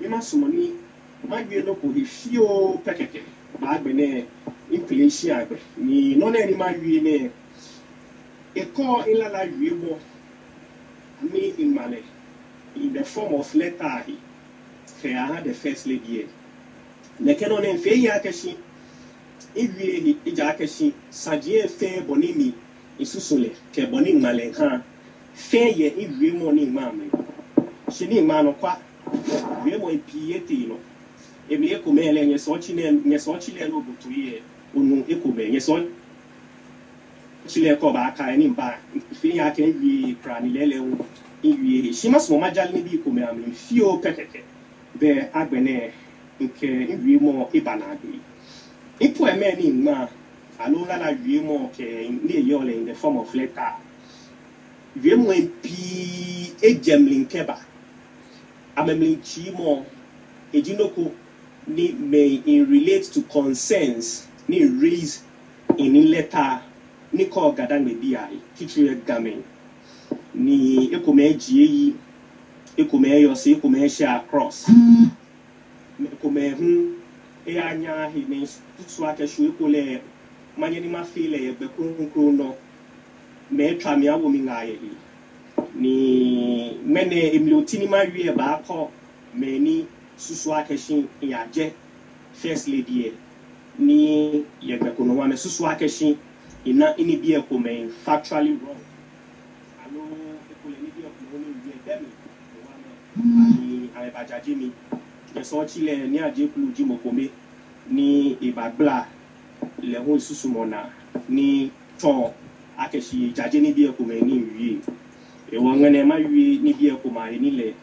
we must money. My no ko fio pekeke. Bagbene inflation ni no na ni ma wi ne. E call ila la wi mo. Me in money in the form of letter. I had the first lady. Nekeno ne fe ya kashi. Iwie ija kashi sadie fe bonimi isusule ke boni male ha fe ye iwie mo ni mame. Shini ma no kwa wie mo piete no. Emi ekomele nye so chile no butuye onu ekome nye so chile ko ba aka ni mba fe ya ke iwie krani lele o iwie shima so majali ni bi ekome am fio pekeke be agbene nke iwie mo ibanagbe. Ipo emeni ma alonga la wie mo ke ni yole in the form of letter. Wie mo pi ejemlin keba. Amemlin chi mo ejinoko ni may in relate to concerns ni raise in letter ni ko gadan me biai kitwe gamen ni ekome gie ekome yo se ekome share across ekome hu e anya hi ni tutu ake shu ekole manye ni ma feel e be kunkru no me twa me awo mi ngaye hi ni mene emlotini ma wie ba ko me ni susu akeshin yaje first lady ni yegbe kono wa me susu akeshin ina ini bi ekome factually wrong alo ekole ni bi ekome ni bi dem ani ai bajaji mi so chile ni aje kulu ji mokome ni ibagla le ho susu mona ni to akeshi jaje ni bi ekome ni wie e wongene ma wie ni bi ekoma ni le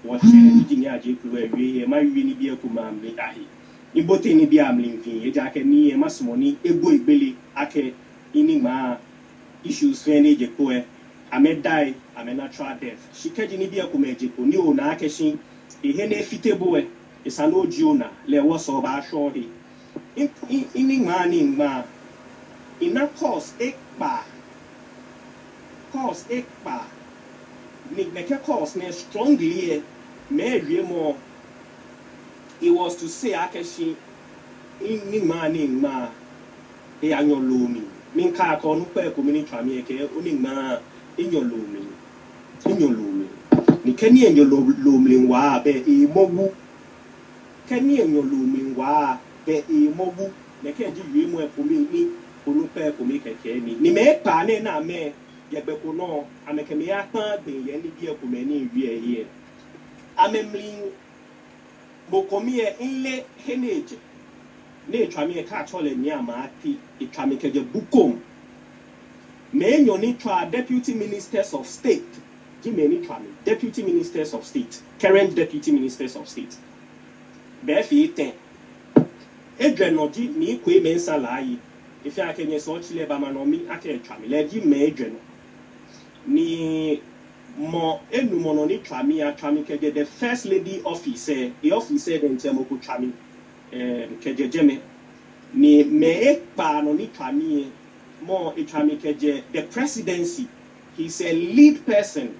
what ni aje kulu e wie ma wie ni bi ekoma mi ahi imbote ni bi amlinkin e jake ni e masmoni ego egbele ake ini ma issues fene je ko e amedai ame natural death shikeji ni bi ekoma je ko ni o na akeshi ihe na efitebo e isano ojiona le wo so ba sho hi ini ma ni ma ina cause ekpa ni make cause ne strongly me mo it was to say akeshi ini ma ni ma e anyolomi min ka ko nu pe community ami e ke oni ma inyolomi ni keni enyolomi wa be e mogu keni enyolomi wa be e mogu ne ke ji wi mo e ko mi ni onu pe ko mi keke ni me pa ne na me yegbe ko no ameke me atan be ye ni bi e ko me ni wi e ye amemlin bokomi e inle heneje ne twami e ka chole ni amati e twami keje bukom me nyoni twa deputy ministers of state Jimmy Twami, deputy ministers of state, current deputy ministers of state. Befi 10. Edrenoji ni kwe mensa lai. If I can yes or chile bamanomi ake Twami, leji me edreno. Ni mo enu mononi Twami a Twami keje the first lady officer, the officer den temoku Twami keje jeme. Ni me ekpa no ni Twami mo Twami keje the presidency. He's a lead person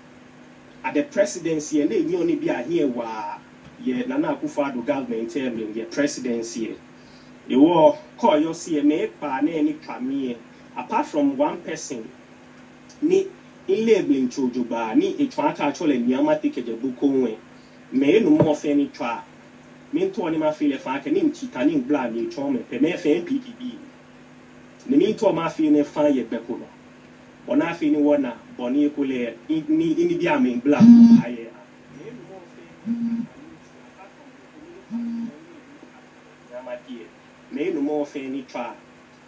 at the presidency, and they only be here wa ye Nana Akufo-Addo government in the presidency. You will call your CMA pa ne ni Twami. Apart from one person, ni in labeling chojuba ni etwanka actually nyama take je bukonwe. Me no more fe ni twa. Me to ani ma feel fa ka ni mchika ni bla ni chome pe me fe NPPB. Ni me to ma feel ne fa ye beko no. Ona fini wona boni kule ini bi amen black aye me no more fe ni twa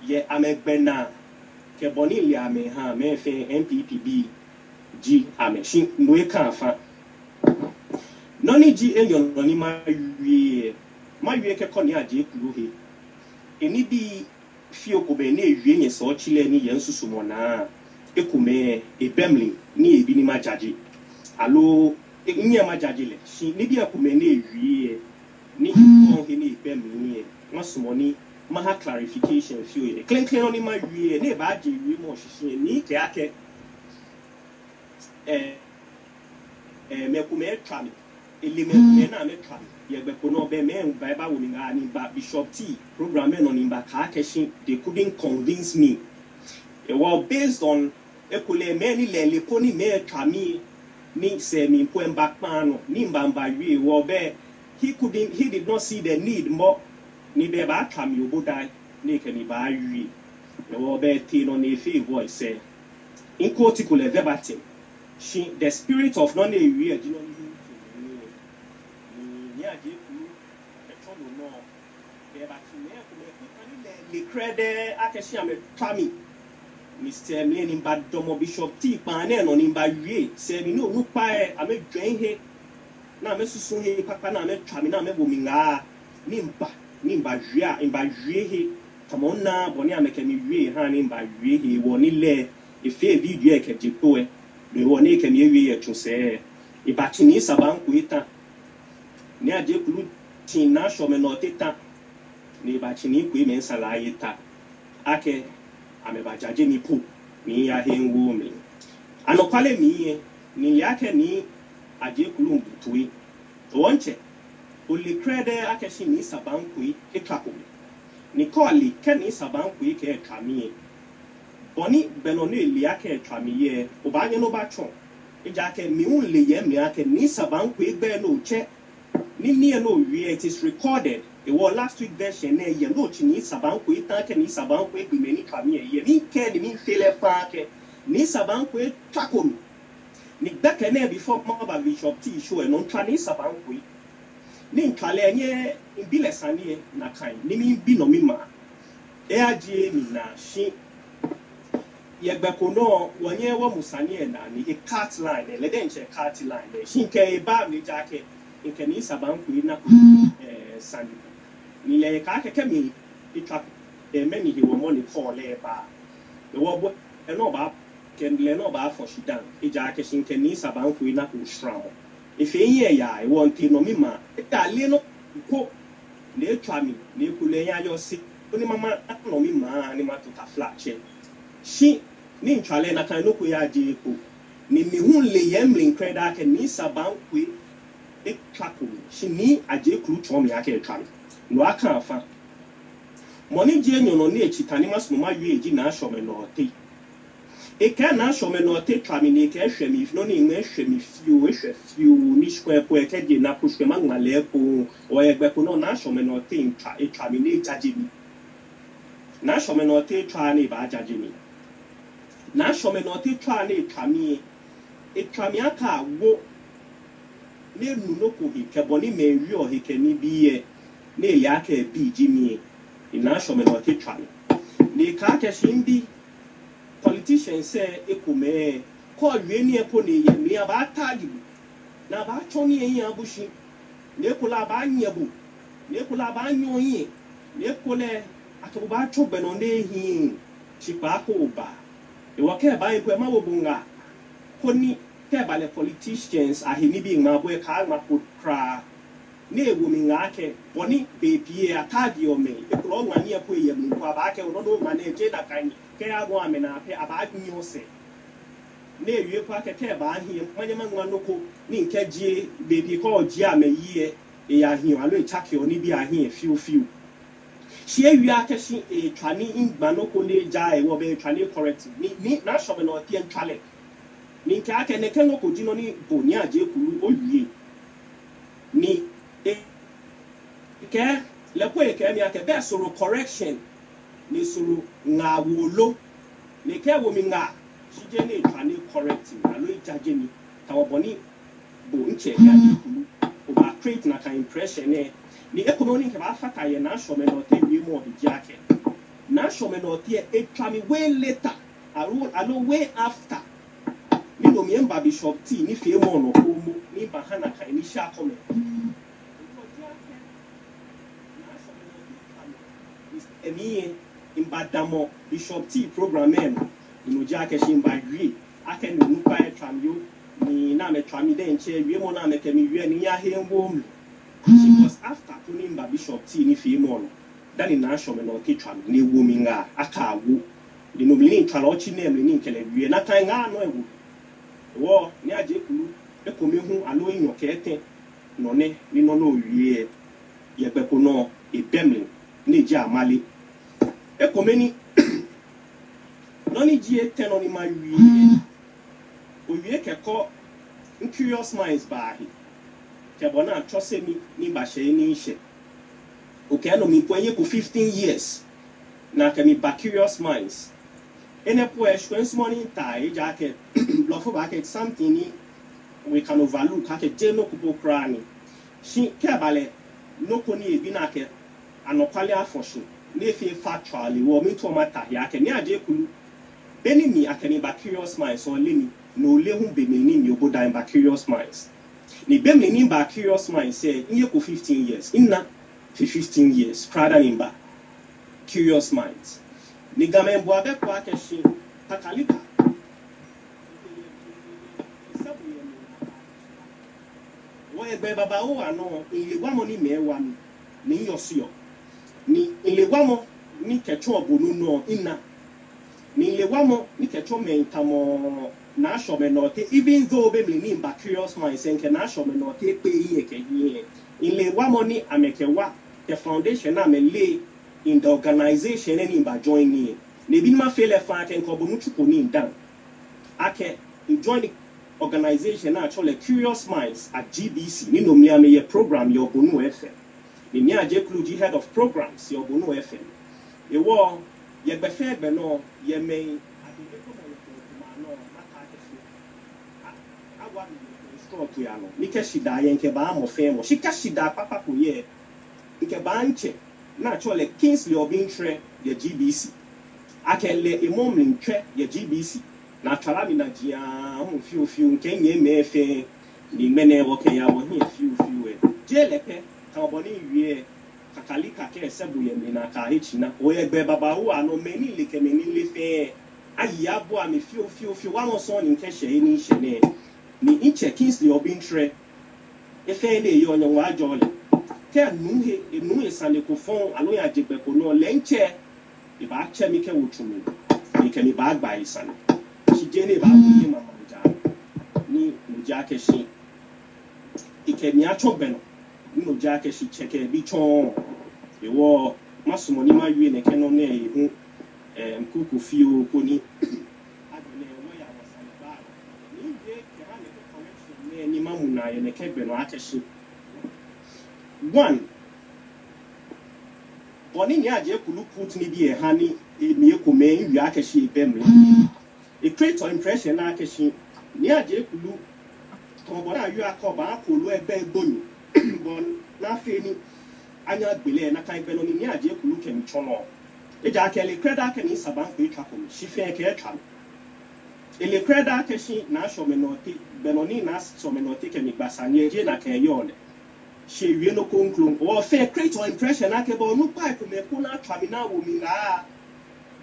ye amegbena ke boni li ame ha me fe NPPB G ame shin no e kan fa no ni G enyo no ni ma wie ke koni aje kulu he eni bi fi okobe na ewie nye so chile ni ye nsusumo na ekume ebemli ni ebi ni majaji alo nye majaji le shi ni bi ekume na ewie ni on he ni ebemli ni masumo ni maha clarification fi o clean oni ma wie na ba je wie mo hihie ni ke ake me kume Twami element na me twa ye be ko no be me Bible wo ni ba Bishop T program no ni ba ka keshi they couldn't convince me. It was based on ekole me ni le ko ni me twa mi ni se mi po mbakpa no ni mbamba wi wo be he did not see the need more ni be ba twa mi obodai ni ke ni ba wi wo be ti no ni fi voice say in particular verbatim the spirit of non wi adi no ni adi ku e to no be ba ti me ko me ko ni le crede akeshi am twami Mr. Mleni mba domo Bishop T pane no ni mba wie se mi no nupa e ame dwen he na me susu he papa na me twami na me bomi nga ni mba wie he tamona boni ame ke mi wie ha ni mba wie he woni le efe video e ke jipo e le woni ke mi wie e tuse e batini saban ku ita ni aje kulu tin na shome no teta ni batini ku me nsala ita ake amebajaje ni pu ni ya henwo me anokwale mi ni yake ni aje kulumbu tuwi wonche oli krede akeshi ni sabankui etwako ni koli ke ni sabankui ke etwami boni benoni eli yake etwami ye obanye no bacho eja ke mi unle ye mi yake ni sabankui be no che ni no wie it is recorded. It was last week version ye no chini sabanko itanke ni sabanko e gbemeni twami ye ni ke ni mi fele faake ni sabanko e twakom ni gbeke na before mama Bishop T show e no twa ni sabanko ni ntwale enye mbile sanie na kan ni mi bi no mi ma e agie mi na shi ye gbeko no wonye wo musanie na ni e cut line le den che cut line shi ke e ba mi jake nke ni sabanko na sani ni le ka keke mi itwa many he wo money call le ba e wo bo e no ba ken le no ba for shidan e ja ke shin ken ni saban ku ina ku shram e fe ye ya e won ti no mi ma e ta le no ko le twa mi le ku le ya yo si oni mama no mi ma ni ma to ta flat che shi ni ntwale na kan no ku ya je ko ni mi hun le yem lin creda ke ni saban ku e twaku shi ni aje ku chom ya ke twa no aka afa money je nyo no ni echitani maso ma wi eji na ashome no te e ka na ashome no te twami ni ke hwe mi no ni nwe hwe mi fiu ni shkwe po e ke je na pushwe ma ngale ko o egbe ko no na ashome no te ntwa e twami ni jaje mi na ashome no te twa ni ba jaje mi na ashome no te twa ni twami e twami aka wo ne nu no ko hi ke boni me wi o hi ke ni biye ne ya ke bi jimi ina shome no te twa ni ka ke shimbi politicians say ekume ko wi ni epo ne ye ni aba tagi na ba choni yin abushi ne kula ba nyebu ne kula ba nyoyin ne kule atu ba chobe no ne hin chipa ko ba e wo ke ba yin ko ma wo bunga koni ke ba le politicians ahini bi ma bo e ka ma ko kra ne wumi ngake boni bepie atagi o me e kro nwani apo ye mu kwa ba ke no ma na je da kan ke ago amena pe aba nyo se ne wie kwa ke ba hi manye manwa no ko ni nke ji bepi ko ji amayiye e ya hi alo e chake oni bi ahi e fiu she wi ake shi e twani ingba no ko le ja e wo be twani correct ni na shobe no tie ntwale ni nke ake ne ke no ko ji no ni boni aje kulu owie ni ke le ko e ke mi ake be soro correction ni soro nga wolo ni ke wo mi nga shije ni twani correct alo ijaje ni ta oboni bo nche ya ji kulu o ba create na ka impression ni ekonomi nke ba fata ye na shome no te wi mo bi jake na shome no te e twami way later alo way after ni no mi emba Bishop T ni fie mo no ko mu ni ba hana ka initial comment emi imbadamo Bishop T program no jake shimba wi ake no nupa e twamyo ni na me twami de nche wi mo na me kemi wi ni ya henwo mu. She was after putting Bishop T ni fi mo no that in na show me no ke twam ni wo mi nga aka wo the no mi ntwala o chi na me ni nkele wi na kan nga no ewu wo ni aje kulu e ko me hu alo enyo ke ete none ni no no wie ye beko no e bemle ni je amale e komeni noni je ten oni ma wie o wie keko curious minds ba hi ke bona chose mi ni ba she ni she o ke no mi poye ko 15 years na ke mi ba curious minds ene po e shwens money tai jacket lofo ba ke something we can overlook ake je no kubo krani shi ke bale no ko ni ebi na ke anokwale afosho na efi factually wo mi to mata ya ke ni aje kulu beni mi akeni ba curious minds so lemi no le hu be ni mi oboda ba curious minds ni be me ni ba curious minds say inye ko 15 years inna 15 years prada ni ba curious minds ni game bo abe ko akeshi takalika ebe baba o ano ilewamo ni mewa ni yosio ni ilewamo ni kecho obonu no ina ni ilewamo ni kecho mentamo na shome note even though be me ni ba curious mind senke na shome note pe yi ke yi ilewamo ni amekewa the foundation na me lay in the organization ni ba join ni bi ma fele fa ken ko bonu chuko ni dan ake join the organization actually Curious Minds at GBC. Ni no me ye program your Bonu FM. Ni me aje kluji head of programs your Bonu FM. E wo ye befe be no ye me adede ko mo no maka kefu. Awa mi instruct ya no. Ni ke shida ye nke ba mo fe mo. Shi ka shida papa ko ye. Nke ba nche na actually Kingsley Obintre ye GBC. Akele emom nche ye GBC. Na twala na jia fiu nkenye mefe ni mene woke ya wo hi fiu je lepe ka oboni wie kakalika ke sebu ye na ka hichi na o egbe baba wo ano meni leke meni lefe ayi abo ami fiu wa mo so ni nke she ni she ne ni inche Kingsley Obintre efe le yo onyo wa jole ke nu he sane ko fon alo ya jegbe ko no lenche e ba che mi ke wutumi ni ke mi ba gba isane jene ba ku mama ja ni uja keshi ikemi acho beno ni uja keshi cheke bi chon ewo masumo ni ma wi ne keno ne hu mkuku fiu ko ni adene wo ya wasale ba ni je ke ha ne correction ne ni mamu na ye ne ke beno akeshi one boni ni aje kulu put ni bi e ha ni mi ko me wi akeshi bemle a create impression na keshi ni aje kulu to bo na yu akoba akolu ebe gbonu bon na fe ni anya gbele na kan be no ni aje kulu kem chono e ja kele creda ke ni saban ko itwa shi fe ke etwa ele creda keshi na show me no ti be no ni na so me no ti ke mi gbasanye je na kan yo ne she wie no conclude o fe create impression na ke bo no pipe me ko na atwa mi na wo mi la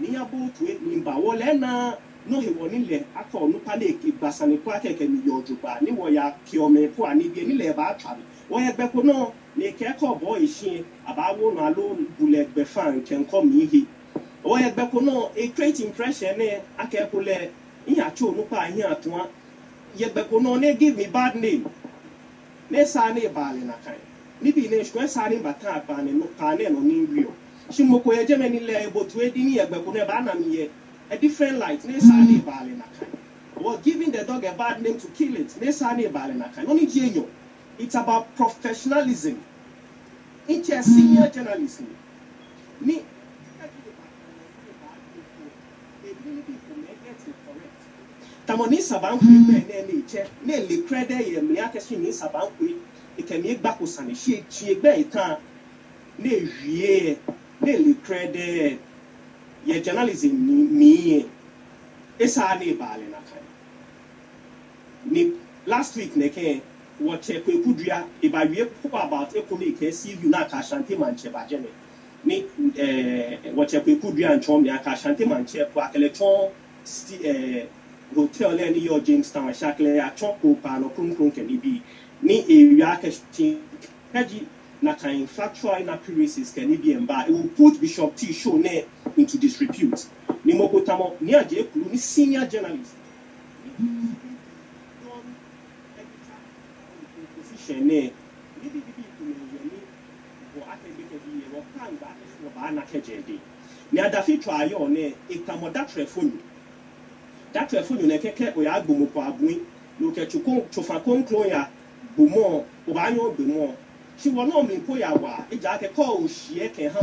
ni abo tu ni ba wo le na no he woni le akọ nupa le gbasani ko akeke mi yojuba ni wo ya ki o me ko ani bi ni le ba atwa wo ye gbe ko no le ke ko bo isin aba wo no alo bule gbe fan ken ko mi hi wo ye gbe ko no a create impression ne akeko le iya cho nupa hin atwa ye gbe ko no ne give me bad name ne sa ne ba le na kan ni bi ne shko sa ni bata pa ne no pa ne no ni wi o shimoko ye je me ni le ebo tu edi ni ye gbe ko ne ba na mi ye a different light. Or giving the dog a bad name to kill it. Only genio. It's about professionalism. It's a senior journalism. Ni Tamoni saban kwe ne che ne le crede ye mi akeshi ni saban kwe e kemi gba ko sane shi chi egbe itan ne wie ne le crede ye journalism mi esa ne bale na kan ni last week ne ke what check we kudua e ba wie ko about economic see you na ka shanti manche ba jene ni what check we kudua nchom ya ka shanti manche ko akele chon hotel le ni yo Jamestown shakle ya chon ko pa no kun ke ni bi ni area ka kaji na kind factual inaccuracies can be emba it will put Bishop T show ne into disrepute ni mokotamo ni aje kulu ni senior journalist position ne ba na kejede ni adafi twa ayo ne ikamo that refonu ne keke o ya gbomo po abun lo ke chukun chofa konkro ya bomo o ba yo bomo si wono mi po ya wa eja ke ko o hie ke ha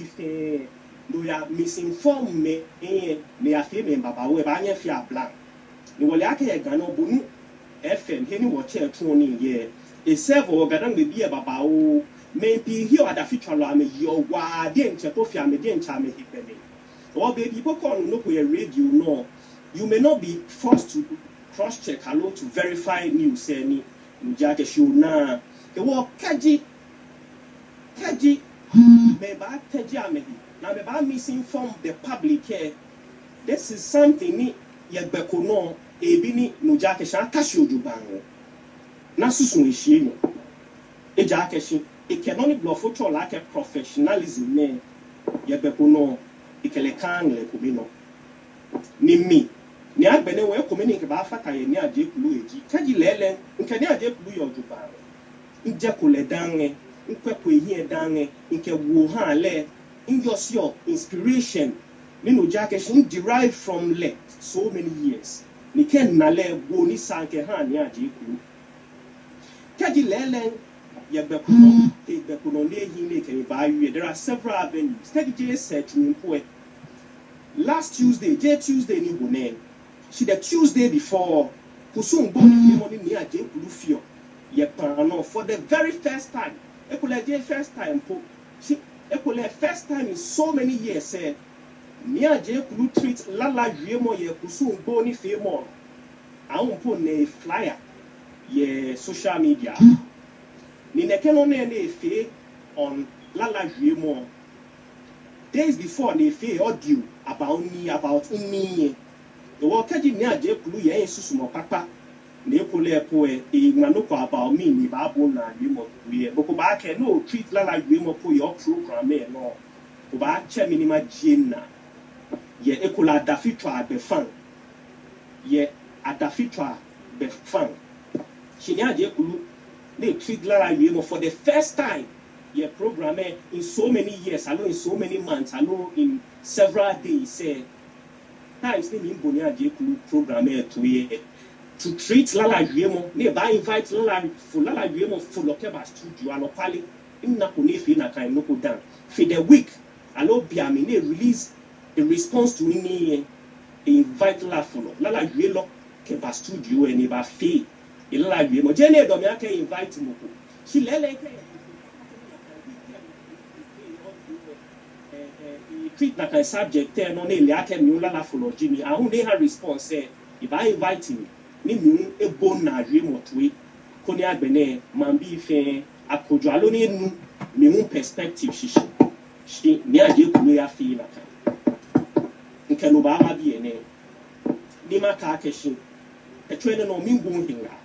ife lo ya misinform me ne ya fe me baba we ba nya fi ablan ni wole ake ye gan no bonu FM heni wo che tun ni ye e serve o gadan be bia baba o me bi hi o adafi twa lo am yo wa de nche to fi am de nche am hipele o baby poko no ko ye radio no you may not be forced to cross check hello to verify news any njake show na ke wo kaji me ba kaji amehi na me ba misinform the public here. This is something ni yegbeko no ebi ni njake sha kashi ojuban na susun ehie no ejake shi economic law for like professionalism ne yegbeko no ikele kan le kubi no ni mi ni agbene we komeni ke ba fata ye ni aje kulu eji kaji lele nke ni aje kulu yo juba nje ko le dange nkwepo ehie dange nke wo ha le your inspiration ni no jake shin derived from le so many years ni ken na le wo ni sanke ha ni aje kulu kaji lele ye bekuno le hi ne ke ba wi there are several avenues kaji je search ni po last Tuesday ni bone she the Tuesday before kusum boni money ni aje kulu fio ye pano for the very first time ekule first time po she ekule first time in so many years ni aje kulu treat lala juemo ye kusum boni femo awon po ne flyer ye social media ni nekeno ne efe on lala juemo days before ne efe audio about me the work ni aje kulu ye susumo papa ne kule po manoko about me ni babo na yumo we boko ba ke no treat la yumo po your program no ko ba che minima jina ye ekola dafitwa be fan ye adafitwa be fan chini aje kulu ne treat la yumo for the first time ye program in so many years alone in so many months alone in several days times ni mboni aje kulu program to treat lala yuemo ne ba invite lala yuemo for lokeba studio alopali inna ko ne fi na kan no ko dan for the week alo bia me ne release a response to ni invite lala yuelo ke ba studio e ne ba fi lala yuemo je ne do me aka invite mo ko si lele ke treat na kan subject no ne le aka mi lala follow jimi ahun ne ha response if I invite me ni mi ebo na yuemo towe ko ni agbene man bi fe akojo alo ni nu mi un perspective shi ni aje kulu ya fi na kan nke no ba ma bi ene ni maka akeshi etwe no mi ngun hinga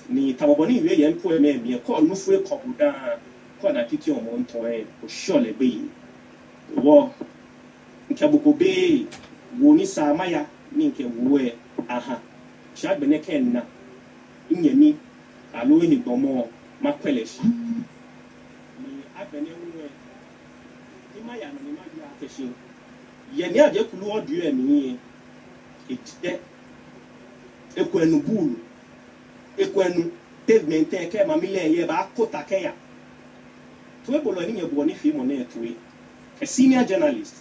ni taboboni we ye mpo eme mi ko no fu ekobuda ko na titi o mo nto o shole be wo nke buko be wo ni samaya ni nke wo aha shagbene ken na nyemi alo ni gbomo makweleshi ni agbene wo ni maya no ni ma bi akeshi ye ni aje kulu odu emi ejide ekwenu bulu ekwenu pavement ke mamile ye ba kota ke ya to e bolo ni ye bo ni fi mo na etuwe a senior journalist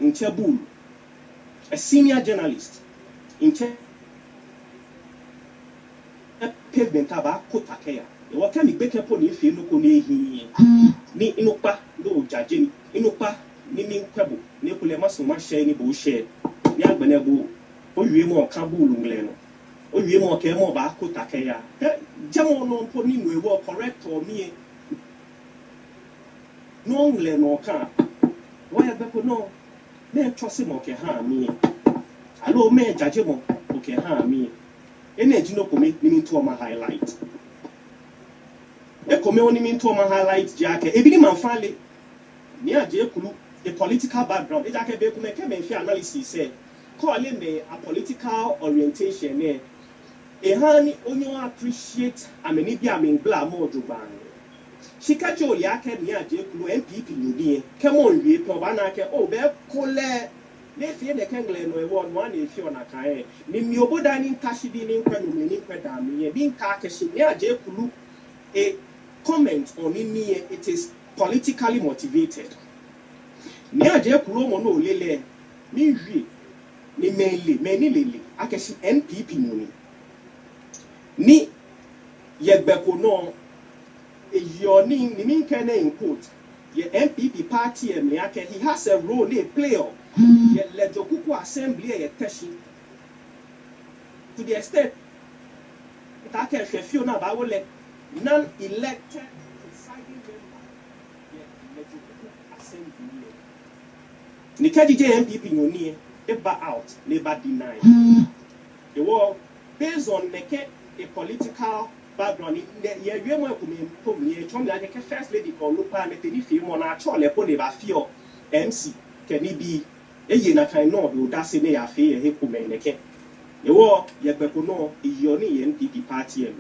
in Chabulu a senior journalist in pavement aba kota ke ya e wo ka mi gbeke po ni fi no ko ni hi ni inupa do jaje ni inupa ni mi kwebo ni kule maso ma share ni bo share ni agbene bo o wi mo kan bulu ngle no o wi mo ke mo ba kota ke ya jamo no po ni no e wo correct o mi no ngle no kan wo ya bepo no me twose mo ke ha mi alo me jaje mo o ke ha mi energy no ko me ni to ma highlight e ko me oni mi to ma highlight jake e bi ni manfale ni aje kulu a political background e jake be ko me ke me fi analysis say call me a political orientation e ha ni onyo appreciate ameni bi amen bla mo joban Shikacho yake ni aje kulu MPP nyudie come on we pe bana ke o be kole ne fie de kengle no e won one e fie na kan ni mi oboda ni ntashidi ni nkwa no ni nkwa da mi ye bi nka ke shi ni aje kulu a comment on me it is politically motivated ni aje kulu mo no lele mi wi ni meni lele akeshi NPP ni yegbeko no your name, in quote, your MPP party, he has a role, a player. Yet let your Kuku assembly a teshi to the extent that I can feel now, I will let non-elected presiding member, yet let your Kuku assembly. Nikaji MPP, you need never out, never deny. The war based on a political background ye mo ko mi chom la ke first lady ko lo pa me teni fi mo na cho le ko le ba fi o MC ke ni bi ye na kan no do da se ne ya fi ye ko me ne ke ye wo ye gbe ko no iyo ni ye NPP party e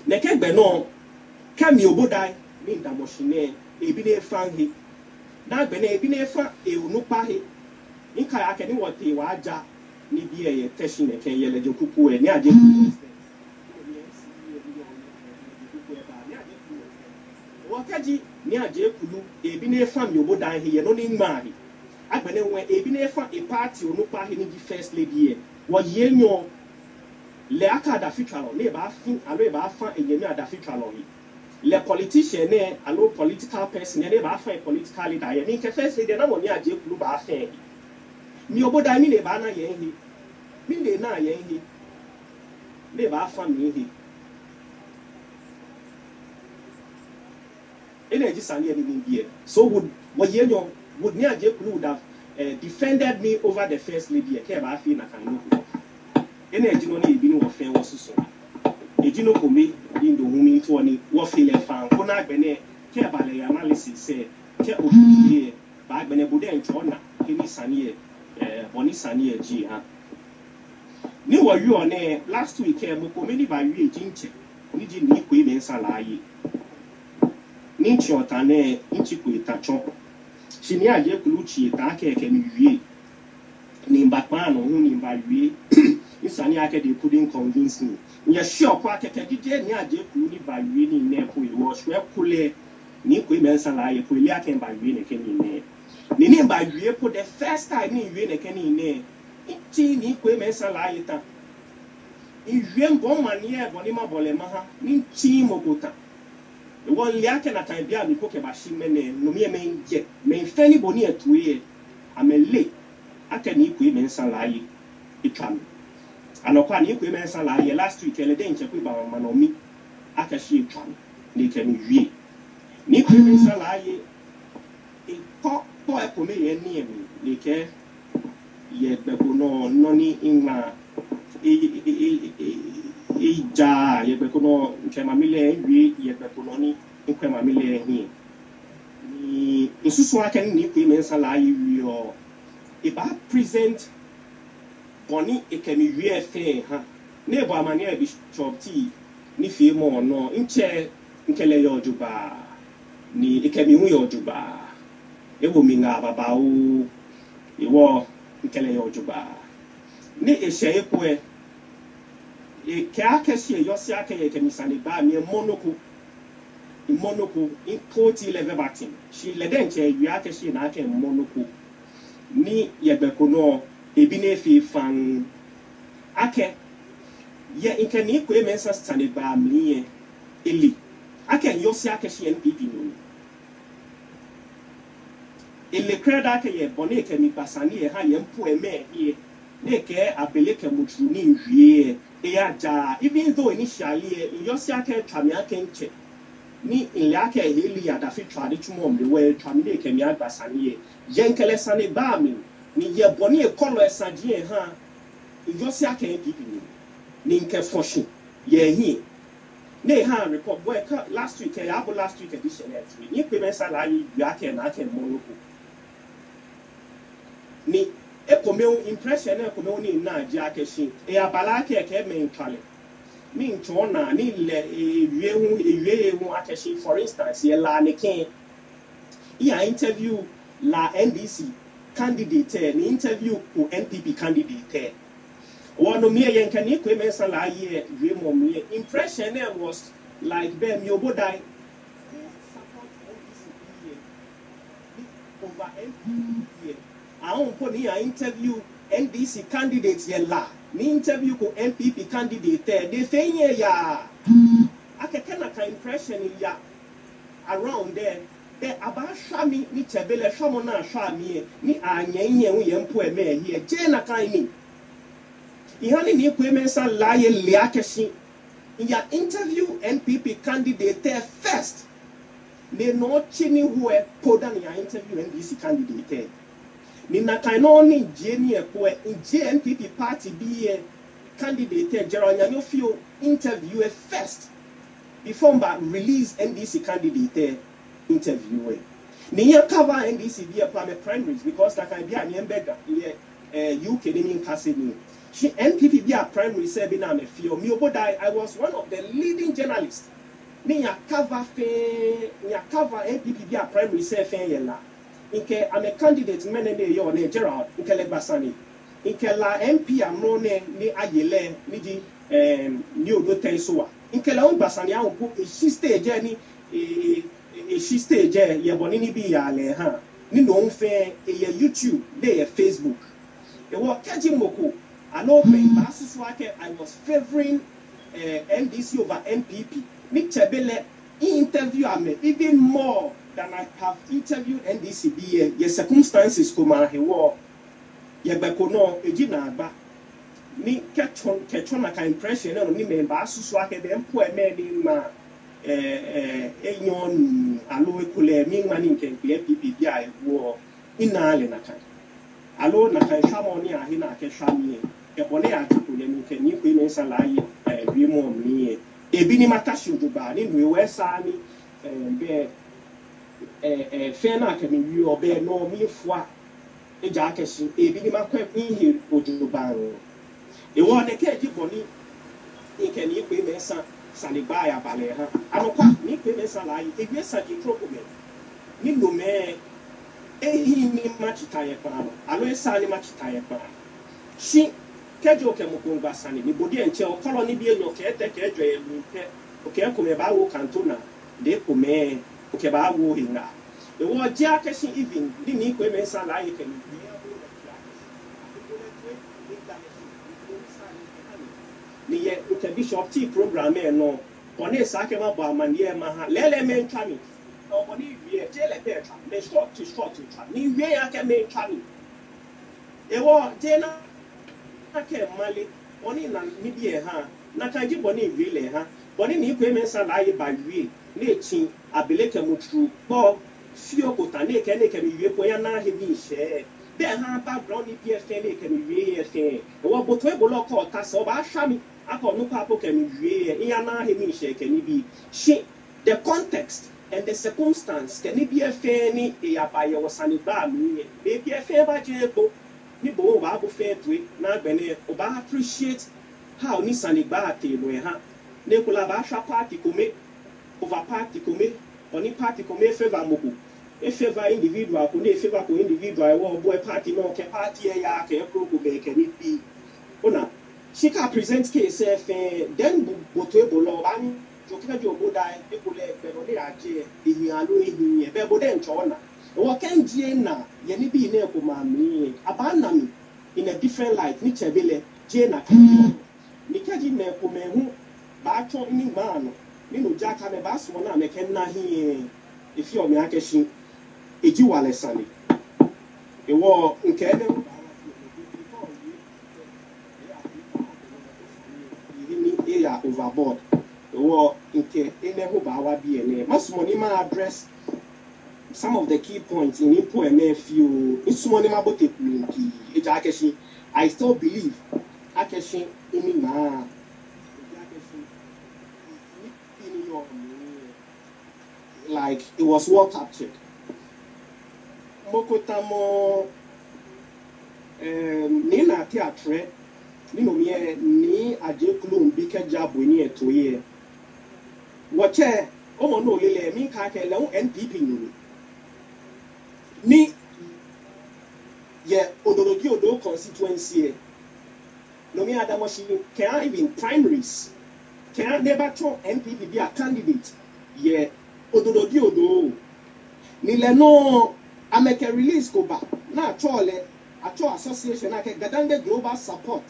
ne ke gbe no ka mi obodai ni ndamo shine e bi ne fan he na gbe ne e bi ne fa e unu pa he nka ya ke ni wo te wa ja ni bi ye teshi ne ke ye le jokuku e ni aje Wakaji ni aje kulu ebi na efam yobo dan he ye no ni ngmari agbene wen ebi na efam a party onu pa he ni di first lady e wo ye nyo le akada fitwalo le ba fin alo e ba fa enyemi ada fitwalo yi le politician ne alo political person ne ba fa political leader ye ni ke first lady na mo ni aje kulu ba fa mi obo dan mi le ba na ye he mi le na ye he le ba fa mi he energy sani any here. So would near Jekulu would have defended me over the first lady. I care about feel like I know. Energy no need be no fair was so. A gino for me in the woman to any what feel a fan. Kona bene care about the analysis say care of here back when a Buddha and Chona, Kenny Sani, Bonnie Sani G. New were you on air last week? Mokomeni by you, Jinche. Niji ni women salary. Ninchi otane inchi kuitacho chini aje kuluchi take kemiwie ni mbakmano hu ni mbawie insani ake they couldn't convince me ya sure kwa kekejije ni aje kulu ni bawie ni nepo iwo shwe kule ni ku imensa la ye kule ake mbawie ne keni ne ni mbawie po the first time ni wie ne keni ne inchi ni ku imensa la ye ta iwie mbon manie boni mabole maha ni chi mokota one liake na time bia mi koke ba shimene no me menje men fani boni etuye amele aka ni ku imensa la ye itwam anokwa ni ku imensa la ye last week ele den cheku ba manomi aka shi itwam ni kemi wie ni ku imensa la ye e ko e ko me ye ni emi ni ke ye bebo no ni inma ja ye be kono nkema mile wi ye be kono ni nkema mile hi ni nsusu aka ni ku imensa la ye wi o e ba present boni ekemi wi efe ha ne bo amani e bishop ti ni fie mo no nche nkele yo juba ni ekemi hu yo juba e wo mi nga baba o e wo nkele yo juba ni e she eku e Kesi yosi ake kemisani ba mi monoko in koti leve batin she ledenche yake she na ake monoko ni yebekono ebine fi fan ake ye inkeni ko emensa stani ba mi eli ake yosi ake she NPP no ele kreda ake ye bone kemi basani ye ha ye mpo eme ye ne ke abeleke mutru ni wie even though initially in your second Tramiakenche, ni in Lake Heli at a fit tradition, the way Tramine came out Basani, Yankele Sani Bami, ni ye bonnie color Saji, ha, in your second people, Ninke Foshi, ye he. Nay, ha, report work last week, last week edition, ni Pimesala, Yake and Ake Monoku. Ni Ekomeo impression Ekomoni na Jakeshi, Eabalake Keme in Kale. mean Chona, for instance, ye la Neke, yeah, interview la NDC candidate, ni interview ku NPP candidate. One of me, and can you come and la ye, impression was like them, you would die. Over NPP, I won't put here interview NDC candidates ye la. Me interview ko NPP candidate they say ya. I can kind of impression in ya around there. There about shami ni chebele shamo na shami ni anye we yempo eme here. Jena kaini. Ihani ni kwemensa laye liakeshi. In your interview NPP candidate there first. They no chini who poda ni ya interview NDC candidate. Ni nakaino ni jeni ekwe NPP party be candidate Gerald Nyanyofio interview first before release NDC candidate interview. Ni ya cover NDC be a primaries because that can be a nyembega UK in Cassidy. She NPP be a primary sebina me feel me obodai. I was one of the leading journalists. Ni ya cover NPP be a primary sefen yela. Inke I'm a candidate menene yo ne Gerald inke legbasani inke la MP amrone ni ayele ni di ni odo tensoa inke la ungbasani a unpo e stage ni e stage ye boni ni bi ya le ha ni no nfe ye YouTube dey Facebook e wo kaji moko ano pe basusu ake I was favoring NDC over NPP ni chebele interview ame even more than I have interviewed NDCB. Your circumstances come out here. Your bekono ejina ba. Ni ketron na ka impression no ni member asusu ake dem po eme ni ma enyon alo ekule mi mani nke NPP bia ewo inale na kan. Alo na kan shamo ni ahi na ke shami e bone atiku ye ni ke ni ko ni sala yi wi mo mi ebi ni matashi ojuba ni nwe wesa ni be fena kemi wi obe no mi fwa eja akeshi ebi ni makwa ihi ojuba e won ne ke ji boni nke ni pe mesa sanigba ya bale ha anokwa ni pe mesa la yi ebi esa di problem ni no me ehi ni machita ye pa alo esa ni machita ye pa shi kejo ke mo ko sani ni bodi enche o kolo ni bi enyo ke te ke jo e mi pe o ke ko me ba wo kantona de ko me o ke ba wo hinga e wo ja ke shi even ni ko me sa la ye ke ni ye o ke bishop t program e no oni sa ke ma ba manie ma ha lele me ntwami o boni wie je le pe twa me short twa ni wie ya ke me ntwami e wo je na ake mali oni na nibie ha na kaji boni vile ha boni ni ko emensa la yi ba wie na echi abeleke mutru bo fio kota na ke mi wie po ya na he bi she be ha background ni bi efe na ke mi wie efe e wo boto e bolo ko ta so ba hwami akọ no pa po ke mi wie ya na he mi she ke ni bi she the context and the circumstance ke ni bi efe ni e ya ba ye wo sani ba mi e bi efe ba je bo ni bo ba bo fe twe na bene o ba appreciate how ni sanigba atelo e ha ne kula ba sha party kome over party kome oni party kome favor moko e favor individual ko ne favor ko individual e wo boy party no ke party e ya ke pro ko be ke ni bi ona she can present case then boto e bo lo ba ni jo ke jo bo dai e ko le pe no le aje ehin alo ehin e be bo den chona o kan die na ye ni bi na ko ma mi abana mi in a different light ni chebele je na kan ni kaji me ko me hu ba to ni ma no ni no jaka me ba so na me ken na hi e fi o me akeshi eji wale sani e wo nke ne ni ya overboard e wo nke ene ho ba wa bi ene masumo ni ma address some of the key points in Impo MFU, I still believe Akeshi in like it was well captured. Mokotamo Nina Theatre ni no me ni aje klum bi ka jabo ni etoye wache omo no lele mi ka ke le NPP ni ye odorogi odo constituency no me adamoshi can even primaries can never turn NPP be a candidate ye odorogi odo ni le no ameke release ko ba na atole ato association na ke Gadange global support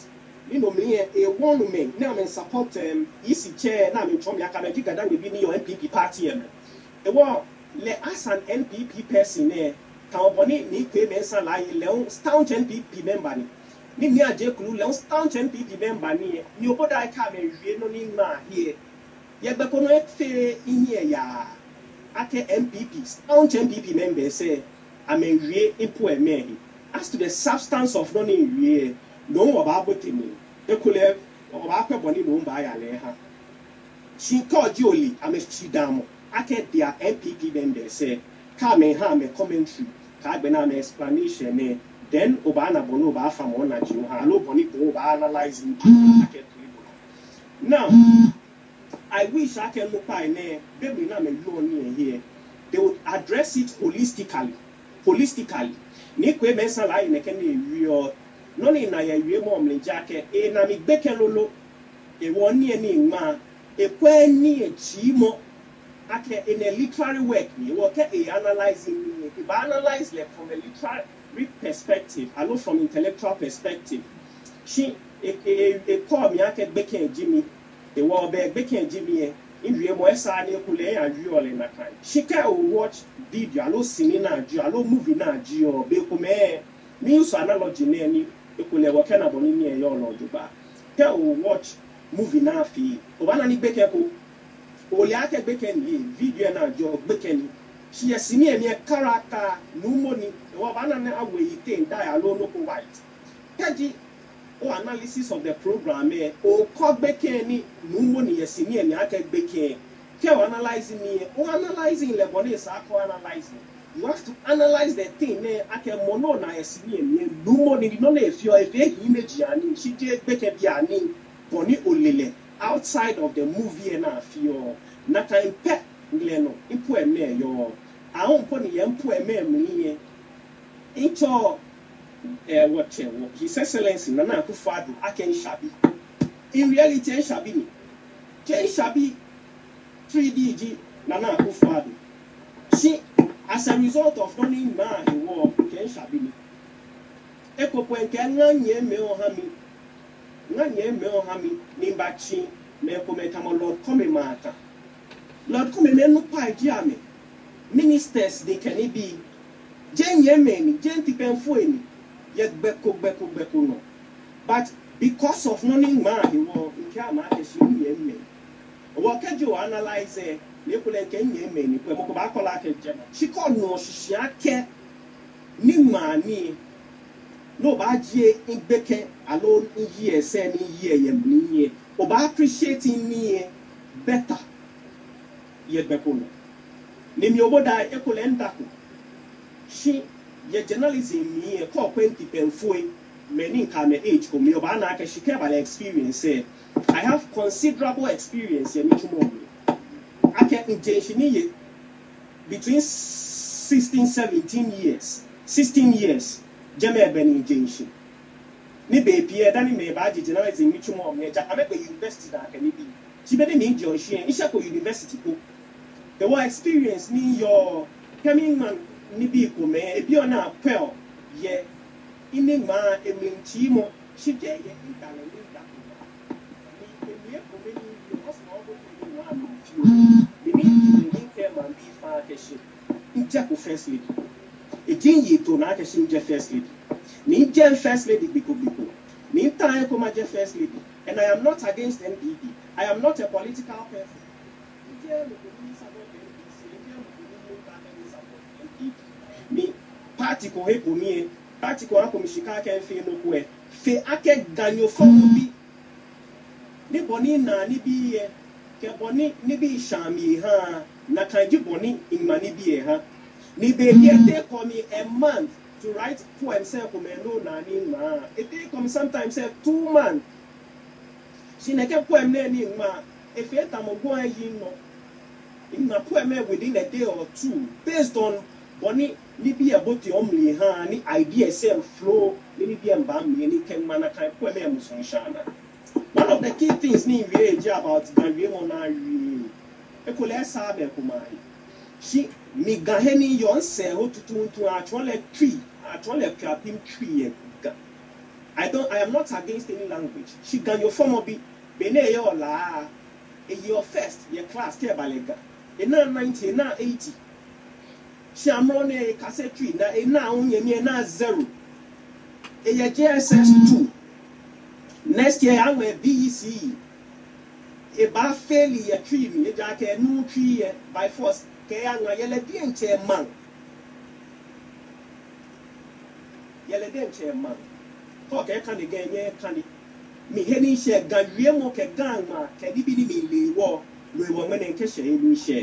ni no me e one me na me support EC chair na me trom ya ka me Gadange bi ni your NPP party e wo le as an NPP person Kawaboni ni kwe mensa la leon staunch NPP member ni aje kulu leon staunch NPP member ni oboda ka me hwie no ni ma here ye be kono efe inye ya ake MPP staunch MPP member say amenhwie ipo eme as to the substance of no ni hwie no wo ba botemi ekule wo ba kweboni no mba ya le ha shinko jioli ameshidamo ake dia MPP member say come ha me commentary ka na me explanation me then oba na bono oba fa mo na ji ha lo boni ko oba analyzing market now I wish I can look by ne baby na me you on here they would address it holistically ni kwe mensa la ne ken wi o no ni na ya wi mo mlenja ke e na mi gbeke lolo e woni ni ma e kwa ni e chi mo ake in a literary work ni wo ke e analyzing ni if I analyze like from a literary perspective I know from intellectual perspective she e call me ake gbeke Jimmy e wo be gbeke Jimmy in wie mo esa ni kule ya wi ole na kan she can watch video alo sini na ju alo movie na ju o be ko me ni use analogy na ni e kule wo ke na boni ni e yo lo juba ke o watch movie na fi o ba na ni gbeke ko Oli ake bekeni video na jo bekeni she yesini emi character no money wo ba na na awe ite ndai alo no ko white kaji o analysis of the program o ko bekeni no money yesini emi ake bekeni ke o analyzing ni o analyzing le boni sa ko analyzing you have to analyze the thing ake mono na yesini emi no money no na efio efe image ani she je beke bi ani boni olele outside of the movie na feel na time pet gleno impo eme yo ahon po ni yempo eme mliye into what his excellency Nana Akufo-Addo aken shabi in reality en shabi ni ken shabi 3DG Nana Akufo-Addo she as a result of running ma he war ken shabi ni ekopo enke nganye me ohami ni bachi me kometa mo Lord come mata Lord come me no pa dia me ministers they can be jenye meni jenti penfo eni ye gbeko no but because of nothing man he wo nke ama akeshi nye me wo kejo analyze le ko le kenye meni ko mo ko ba kola akeje she call no shishia ke ni mani no ba je igbeke alone yi ese ni yi eyemni o ba appreciating me better ye gbeko no ni mi oboda ekole ndako she ye journalism me ko 20 penfoi many nka me age ko me oba na aka she care about experience I have considerable experience ye mitimo aka injention ye between 16 years jeme ben injention ni baby e dani me ba journalism mitimo me ja amebe university da aka ni bi ti be ni injention isha ko university ko the one experience ni your coming man ni bi ko me e bi ona pel ye ini ma eminti mo shije ye intale ni da ko ni ye ko me ni was no go ni wa no fi ni ke man bi fa ke shi nja ko first lady e tin yi to na ke shi nja first lady ni nja first lady biko ni tan ko ma je first lady and I am not against NPP I am not a political person mi party ko he ko mi party ko ako mi shika ke fe no ko e fe ake ganyo fo bi ni boni na ni bi ye ke boni ni bi shami ha na kan ji boni imani bi ye ha ni be here take me a month to write poem say ko me no na ni ma it take come sometimes say 2 months She never poem name ma if you are going in my poem within a day or two, based on Bonnie, Libby about the only honey idea same flow, Libby and Bambi, and can manaka poem sunshana. One of the key things need age about Garimonari. A colessa Kumai. She me gaheni yon se ho to actually tree, actually capim tree. I am not against any language. She can your form of be bene yo la your first, your class care balega. In 90, na 80. She am on a cassette tree, na only na 0. A JSS 2. Next year I'm a BEC. A bar fairly a tree, a jack a new tree by force. Kayanga yele dienche man. Yele dienche man. Talk a candy game, yeah, candy. Me henny share Gabriel ke gangma, Kadibini me war, we were men and cashier in share.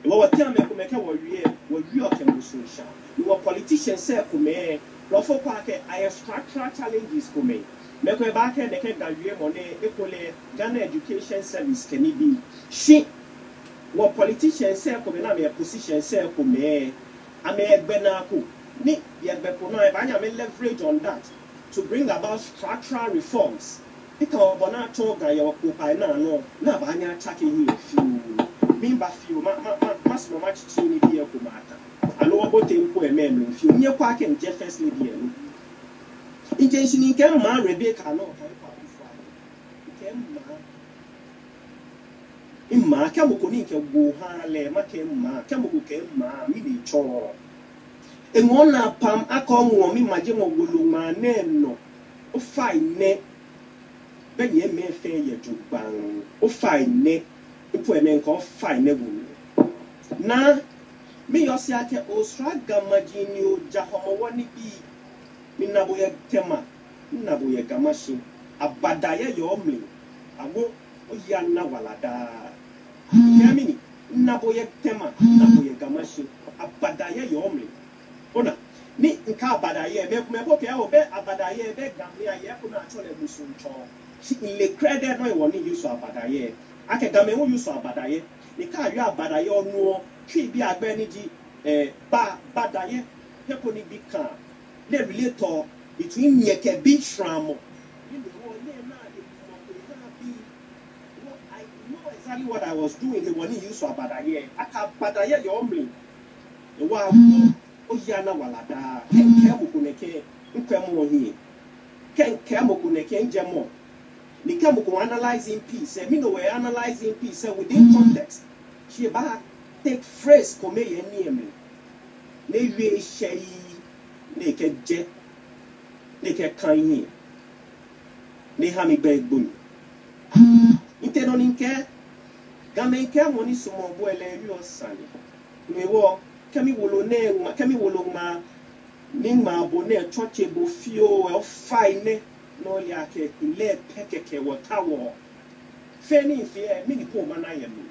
What time I could make a warrior, what you can do. You were politicians say for me, Lawful Parker, I have structural challenges for me. Make a back and the Gabriel Monet, equally Ghana Education Service can it be. She what politicians say for me, I'm a position say for me. I may have been a cook. Nick, yet Bepona, I am leverage on that to bring about structural reforms. Because Bonato Gayo Kupai no, Nabanya attacking here few. Bimba few, much chini dear Kumata. I know about him poor memory, few near Park and Jefferson dear. Intention in Kemma, Rebecca, no, Imma Kamukunika Buhale, Makema, Kamukema, Midi Chor. And one pam akong woman, Majimo Guluma, Neno, o fine ne. Ben ye may fair ye to bang, o fine ne, if we men call fine nebu. Na, me yosiate o straga majinio, Jahomawani be, Minaboya Tema, Naboya Gamashi, a badaya yomli, a wo, o yana walada. Yamini, Naboya Tema, Naboya Gamashi, a badaya yomli. Ona, ni nka abadaye, me poke ya obe abadaye, be Gambia ye kuna achole musuncho. She le credit no woni use abadaye. Ake game won use abadaye. Ni ka yu abadaye onu twi bi agbe ni di badaye hepo ni bi kan. Le relator between yeke bi shramo. I know exactly what I was doing. The one use abadaye. Aka abadaye yo omli. Wa Oyana walada, Ken Kamukuneke, Nkamo here. Ken Kamukuneke Jamo. Nikamuku analyzing peace, and we analyzing peace within context. She ba take phrase come near me. Navy shay, naked jet, naked kind here. Nehami beg boom. Interoninke, Gamenka money sumo boile your son. We walk. Kami wolo ma ningma bone choche bo fio e fine no ya ke ile pekeke watawo feni fe mini ko mana ye mi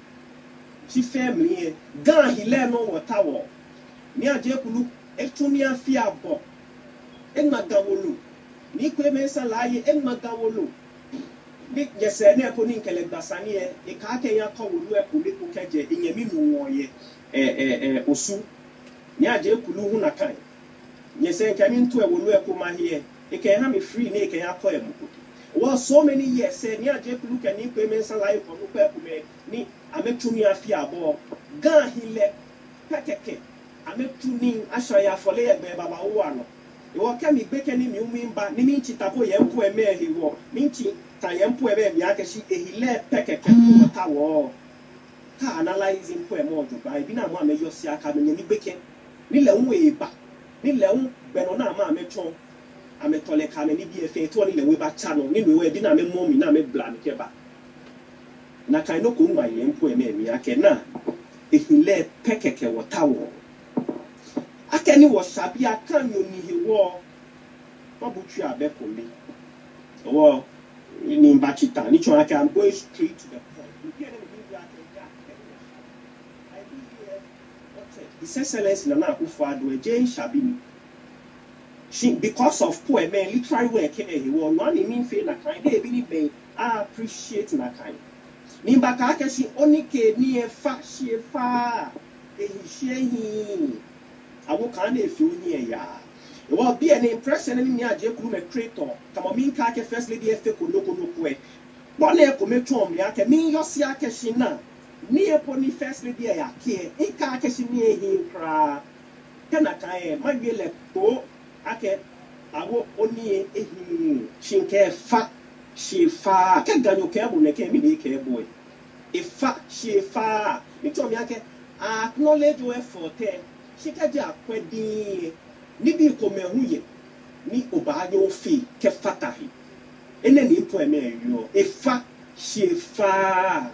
chi family ga hile no watawo ni aje kulu etumi afi abo enmagawolo ni ko emensa laye enmagawolo ni yese ne ko ni nkele gbasani e ka ke ya ko wolu e ko le ko keje enyemi nu woye osu ni aje kulu hu na kan nyese nkami nto e wolu e ko ma here e can have me free ne can akọ emuko well so many years say ni aje kulu kan ni ko emensa life ko ko e ni ametumi afi abo gan hile pekeke ametuni ashaya fole egbe baba wo ano e wo kemi gbeke ni mi umimba ni mi nchitapo ye mpo eme ehiwo mi nchi ta ye mpo ebe bi akeshi ehile pekeke ko tawo ka analyzing po emo ojuba ibi na mo ameyosi aka me ni gbeke ni le nwe eba ni le un beno na ma amecho ametole ka me ni bi efe to ni le we ba channel ni we bi na me momi na me bla ke ba na kai no ko nwa ye mpo eme mi ake na ehile pekeke wo tawo akeni wo sabi akan yo ni hewo obutu abeko mi wo ni mbachita ni chon aka I'm going straight to the point. His Excellency Nana Akufo-Addo Jane Shabini. She, because of poor men, literally work he will one mean feel na kind, they be I appreciate na kind. Nimba kaka she only ke ni e fa she fa e he I will kind of feel near ya. It will be an impression in me. I just come a creator. Come on, mean kaka first lady if they could look no way. One air come to me, I can mean your siaka shina. Near pony first lady I care. A kaka she near him cry. Can I tie my will go? I can. I will only a him. She care fat. She far. Can you care when they came in the care boy? If fat, she far. Me told me I can acknowledge your effort. She can just quit the Nibi come huye ni obayo fi ke fatahi. Ene ni mpo eme yo. Efa she fa.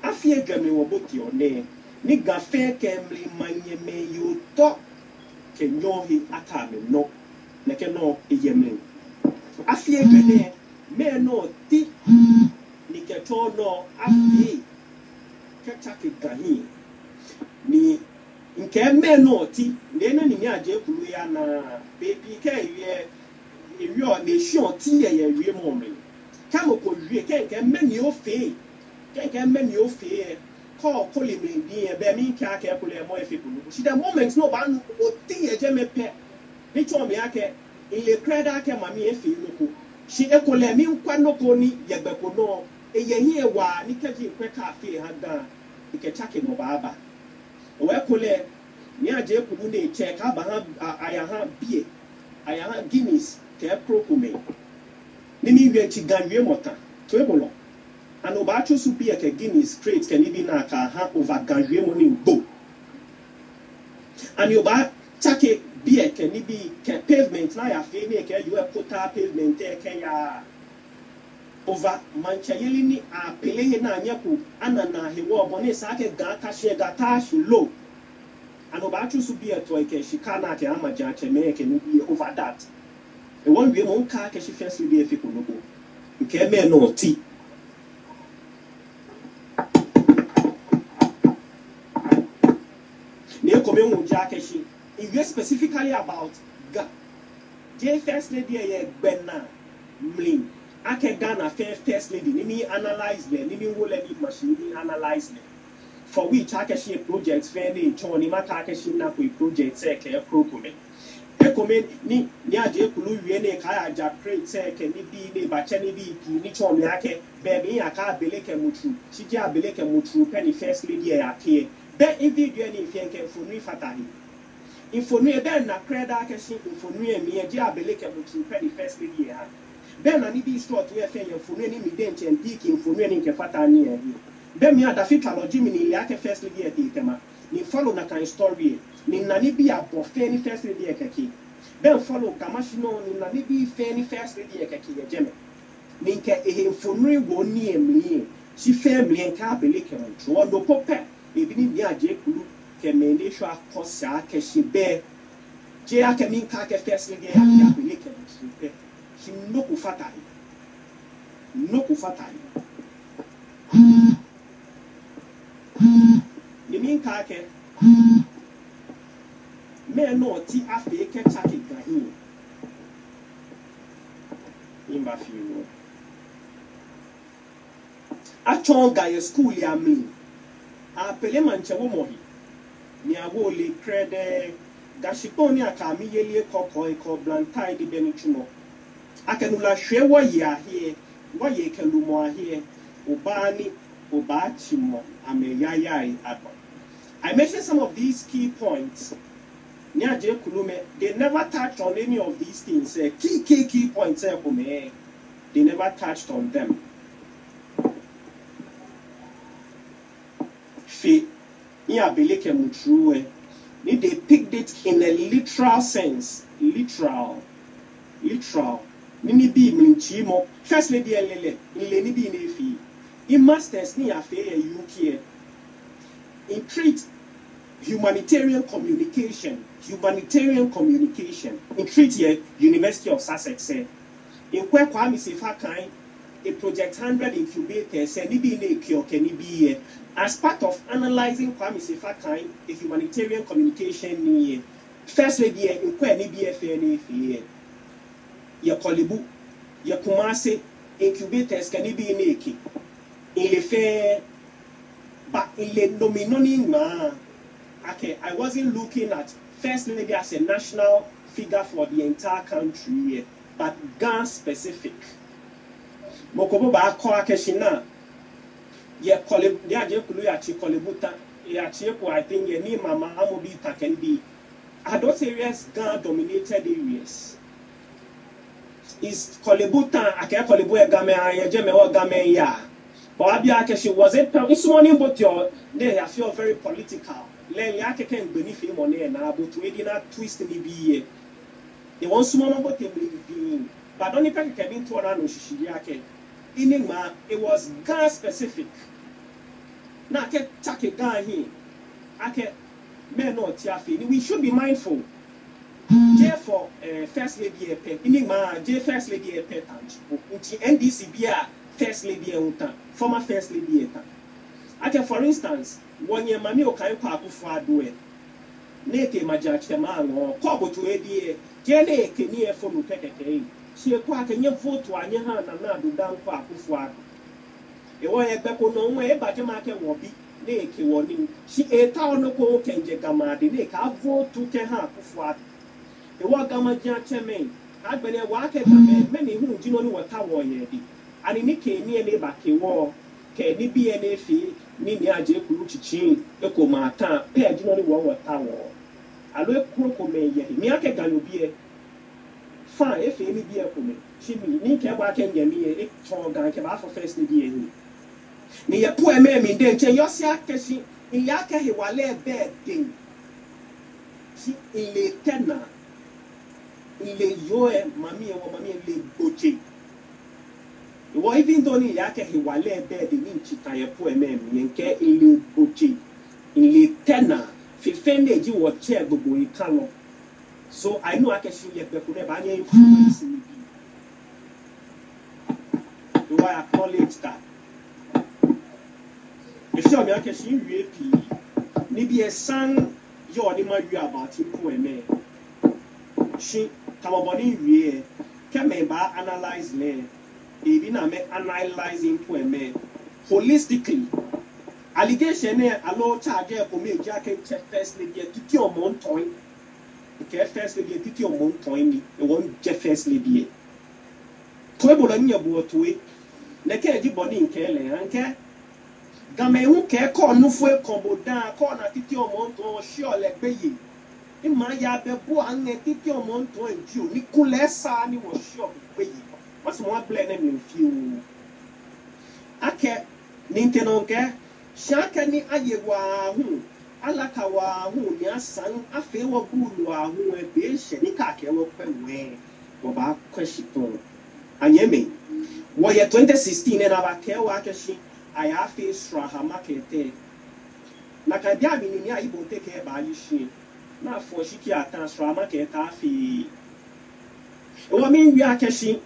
Afie game wo boti one. Ni gafe ke mli manye me yo to ke nyohi ata me no. Ne ke no eyemle. Afie game me no ti ni ke to no afie ke take gahi. Ni nke me no ti na ni aje kulu ya na baby ke ewie o na ehun ti ye ewie mo me ka mo ko wie ke me ni o fe ke me ni o fe ko ko le me bi e be mi ka ke ko le mo e fe kulu she the moment no ba no o ti ye je me pe ni cho me ake ile kreda ke ma mi e fe no ko she e ko le mi nkwa no ko ni ye gbe ko no e ye hi e wa ni ke ji kwe ka fe ha ga ke chake mo ba Wekule, near Jacob, they check up Ayaha beer, Ayaha Guinness, Care Procume. Nimi Venchi Ganjemota, Trebolo. And Obacho Supia Guinness trades can even naka over Ganjemoni go. And you buy Take beer can be pavement, now ya fame, you have put up pavement there, can ya over Manchayelini a pele na nyaku anana he wo bone sake ga ka she ga ta shi low and obachu su be to ke shi kana ke amaja che me ke ni be over that e won we mon ka ke shi first be fi ko logo nke me no ti ne ko me won ja ke shi e specifically about ga je first lady e gbenna mlin Ake Ghana first lady, Nimi analyze them, Nimi will let it machine analyze them. For which Akashi projects fairly, Choni Matakashi Napi project, Seke, Procome. Ekome, ni Aje Kulu, Yene Kaya Japre, Seke, Nibi, Bachani, Nichon Yake, Baby, Aka Beleke Mutu, Shija Beleke Mutu, Penny first lady, Ake, Ben individual if you can for me fatahi. If for me, Ben, na creda Akashi, for me, me, Jia Beleke Mutu, Penny first lady. Ben ani bi store to efe ye funu ni mi den chen piki funu ni nke fata ni e ben mi ada fit aloji mi ni ake first lady e tema ni follow na kan story ni nani bi abofe ni first lady e keke ben follow kamashino ni nani bi fe ni first lady e keke ye jeme ni nke e funu wo ni emli si fe mli nka abele ke ro do pope e bi ni aje kulu ke me ni sho akosa ke shibe je ake mi nka ke first lady e abele ke ro no kufatari. No kufatari. You mean kake? Me no ti afe ke chake gahin. Imba fiwo. Achonga ye school ya mi. A pele manche wo mohi. Ni awo le krede gashiponi akami yele koko eko blantai di benichumo. Akanula shwe here, what ye can do more here, Obani, Obachimo, Ameyayai Adon. I mentioned some of these key points. Nyaje Kulume, they never touched on any of these things. Key points, they never touched on them. Fe, ya beleke mutrue, they picked it in a literal sense. Literal. Nini bi mlinchimo first lady elele ni bi nefi in masters ni afe UK in treat humanitarian communication in treat here University of Sussex in kwe Kwame Sefa kan a project 100 incubators ni bi na ekioke ni bi as part of analyzing Kwame Sefa kan a humanitarian communication ni first lady in Queni BFN ye Kolibu, ye Kumase, incubators can be in Eki. In the fair, but in the nominoni ma. Okay, I wasn't looking at first lady as a national figure for the entire country, but Ghana specific. Mokobo ba ko akeshina ye Kolibu ya je kulu ya chi Kolibuta ya chi ko I think ye ni mama amobi can be. Are those areas Ghana dominated areas? Is Kolibuta ake Kolibu e game ya je me o game ya. But Abia Akeshi was it this morning but your they I feel very political. Len ya ke ken benefit money na but we did not twist ni bi. They want small but they be. But only person can be to ran no shishi ake. Inima it was Ghana specific. Na ke take Ghana here. Ake men no tiafi. We should be mindful. J for first lady epe. Inima J first lady epe tangible. Unti NDC bia first lady unta. Former first lady eta. Ake for instance, one year mami okai kwa akufo adoe. Neke majache mango. Kwa botu edie. Jene ke ni efo no pekeke. She kwa kenye vote anye ha na adu dan kwa akufo ado. Ewo egbe ko no nwe ebaje ma ke wo bi neke woni. She eta ono ko kenje gamade neke vote ke ha akufo ado. Ewo gama jache men. Agbene wa ke game me ni hu jino ni wota wo ye di. Ani ni ke ni ene ba ke wo ke ni bi ene fi ni ni aje kuru chichi e ko ma tan pe jino ni wo wota wo. Alo e kuro ko me ye mi ake galo bi e fa e fe ni bi e ko me shi ni ke ba ke nyami e to gan ke ba for first ni bi e ni ye po e me mi de nche yo si ake shi in ya ke he wale be din shi ile tena ile yo e mami le goje wo even though ni ya ke he wale be din ni chita ye po e me mi nke ile goje ile tena fifende ji wo che gbogbo ikan lo. So I know I can show you a ba nye influence me. Do I acknowledge that? If you me can show you AP ni bi esan yo ni ma wi about impo e me. She kamoboni wi ke me ba analyze le e bi na me analyze impo e me holistically. Allegation ne allo charge ko me ja ke first lady titi o mon toy. Okay, first lady titi o mon toy ni e won je first lady. To e bolo ni ebo to e. Ne ke ji boni nke le anke. Game hu ke ko nu fu e kombo dan ko na titi o mon to sure le gbe yi. I ma ya be bo an ne titi o mon to nji o ni kule sa ni wo sure gbe yi. What's mo ble na mi fi o. Ake ninteno nke Shaka ni ayewa hu alaka wa hu ni asan afe wo bulu a hu e be hye ni ka ke wo pewe wo ba kwashito anyeme wo ye 2016 na ba ke wa keshi aya fe sra ha market na ka bia mi ni ayi bo te ke ba yi shi na fo shi ki atan sra market afi wo mi wi akeshi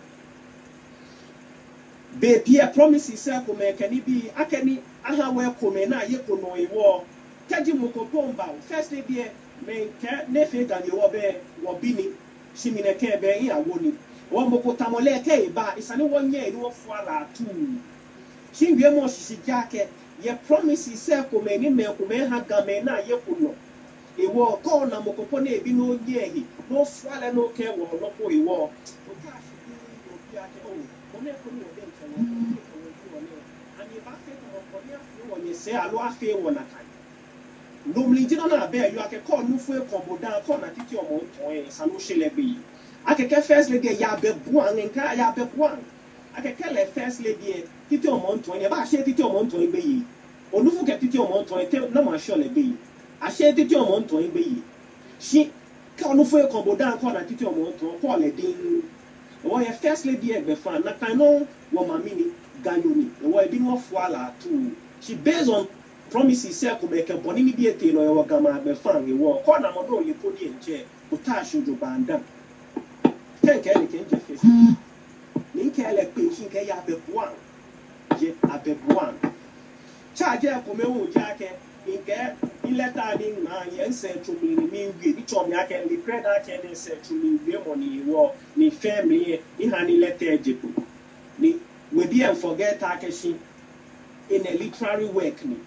be pia promises say ko me kani bi akani aha we ko me na ye ko no iwo kaji mo ko bomba first day be me ke ne fe ga ye wo be wo bi ni shimi ne ke be yin awo ni wo mo ko tamole ke ba isani wo nye ni wo fu ala tu shingwe mo sisi jake ye promises say ko me ni me ko me ha ga me na ye ko no iwo ko na mo ko ne bi no nye hi no fu ala no ke wo no ko iwo o ka shi bi o bi ake o mo ne ko ni o de say alo afi won akai lumli jina na be you ake call nu fu e kombo dan call na titi o mo ton e sanu shele be ake ke first lady ya be buan nka ya be buan ake ke le first lady titi o mo ton e ba she titi o mo ton be yi onu fu ke titi o mo ton e na ma shele be yi a she titi o mo ton be yi shi ka onu fu e kombo dan call na titi o mo ton call le din o ye first lady e be fan na kan no wo mami ni ganyoni e wo e bi no fu ala tu. She based on promises say ko make boni ni biete no yo gama be fan we wo ko na mo do le podi enche o ta shujo banda ken ke le ken je face ni ke le pe shin ke ya be buan je abe buan cha je ko me wo ja ke inke ileta ni ma yen se to me ni wi bi to me aka ni credit aka se to me we money wo ni family ni hani leta ejepo ni we be and forget akashi in a literary work ni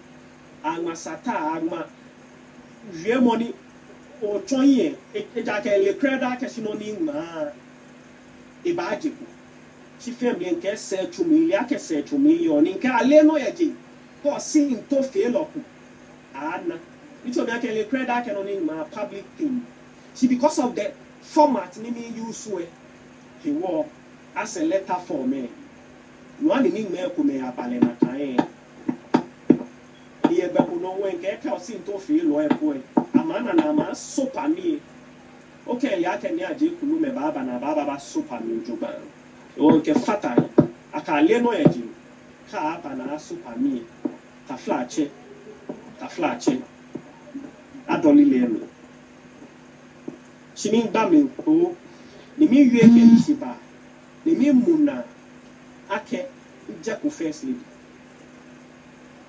agma sata agma we money o tonye ejaka le credit akashi no ni ma e ba ejepo si family nke se to me ya ke se to me yo ni nke ale no eje ko sin to fail up ana it will be like a credit can only my public thing. See, because of the format me use where he wore as a letter for me. One in email could me up and a here but no one get out into feel lawyer boy. A man and a man super me. Okay, ya can ya jig me baba and a baba super me juban. You won't get fatal. I can't lay no edging. Car up and a super me. Ta flatche. Ta flatche. Adoli lemi. Chimi ba mi ko ni mi wie ke siba. Ni mi muna ake ija ku first lady.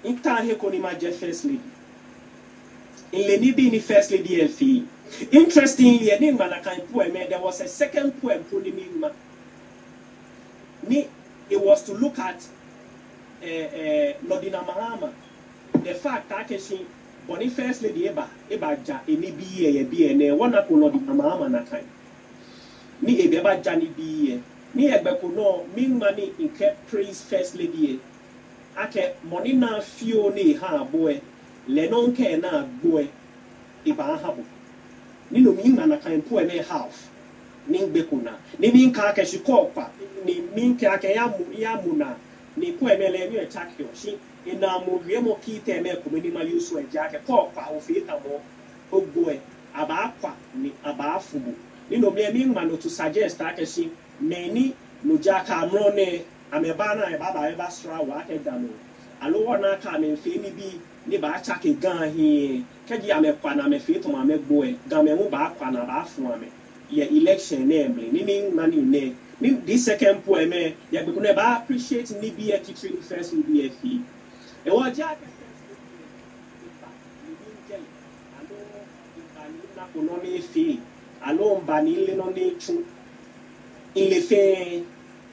Inta he ko ni ma je first lady. In le ni bi ni first lady elfi. Interestingly, I didn't kan poem there was a second poem ko ni mi ma. Ni it was to look at Lordina Mahama. The fact that she Bonnie first lady eba ja eni biye bi ene wona ko no di mama na kan ni ebe ba ja ni biye ni egbe ko no min mani nke praise first lady ake money na fio ni ha boe le no nke na boe eba ha bo ni no min na kan po ene half ni gbe ko na ni min ka ke shi ko pa ni min ka ke ya mu na ni po ene le ni e chakio shi ina mo wie mo ki teme ko meni ma yusu eja ke ko pa o fi ta mo ogboe aba kwa ni aba afubu ni no me ma no to suggest ake shi meni no ja ka mro ne ameba na e baba e ba sra wa ke da no alo wona ka me fi ni bi ni ba cha ke gan hi ke ji amekwa na me fi to ma me gboe ga me mu ba kwa na ba afu ame ye election na emble ni mi ma ni ne ni this second poem ye be ko ne ba appreciate ni bi e kitchen first ni bi e fi e wa ja ke no ni fi alo mba ni le no ni tu ile fe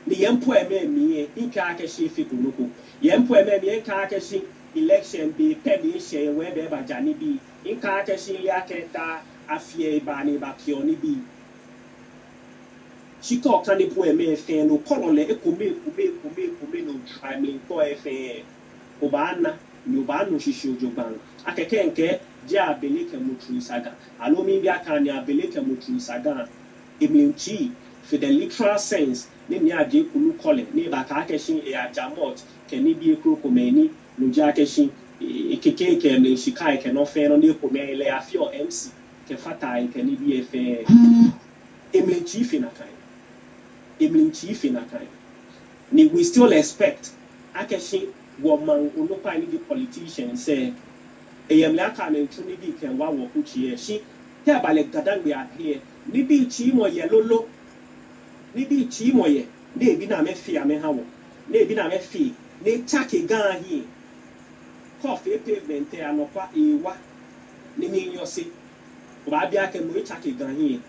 ni yempo eme mi inka ake shi fi kunuku yempo eme mi inka ake shi election bi pe bi she we be ba jani bi inka ake shi ya ke ta afie ba ni ba kio ni bi shi ko kan ni po eme fe no kolole e kome no try me to e fe obana ni obanu shishi ojoban akeke nke je abeleke mutru saga alo mi bi aka ni abeleke mutru saga emlinchi for the literal sense ni ni ade kulu kole ni ba ka akeshin e ajamot ke ni bi ekro meni no ja akeshin ekeke ke ni shikai ke no fe no ni ko me le afio MC ke fatai ke ni bi efe emlinchi finakai ni we still expect akeshin woman unopa ni the politician say eyemla ka na ntuni bi ken wa wo kuchie shi te abale gadangbe ahie ni bi chi mo ye lolo ni bi chi mo ye na ebi na me fi ame ha wo na ebi na me fi ni chake gan ahie coffee pavement anokwa ewa ni mi yose ba bia ke mo chake gan ahie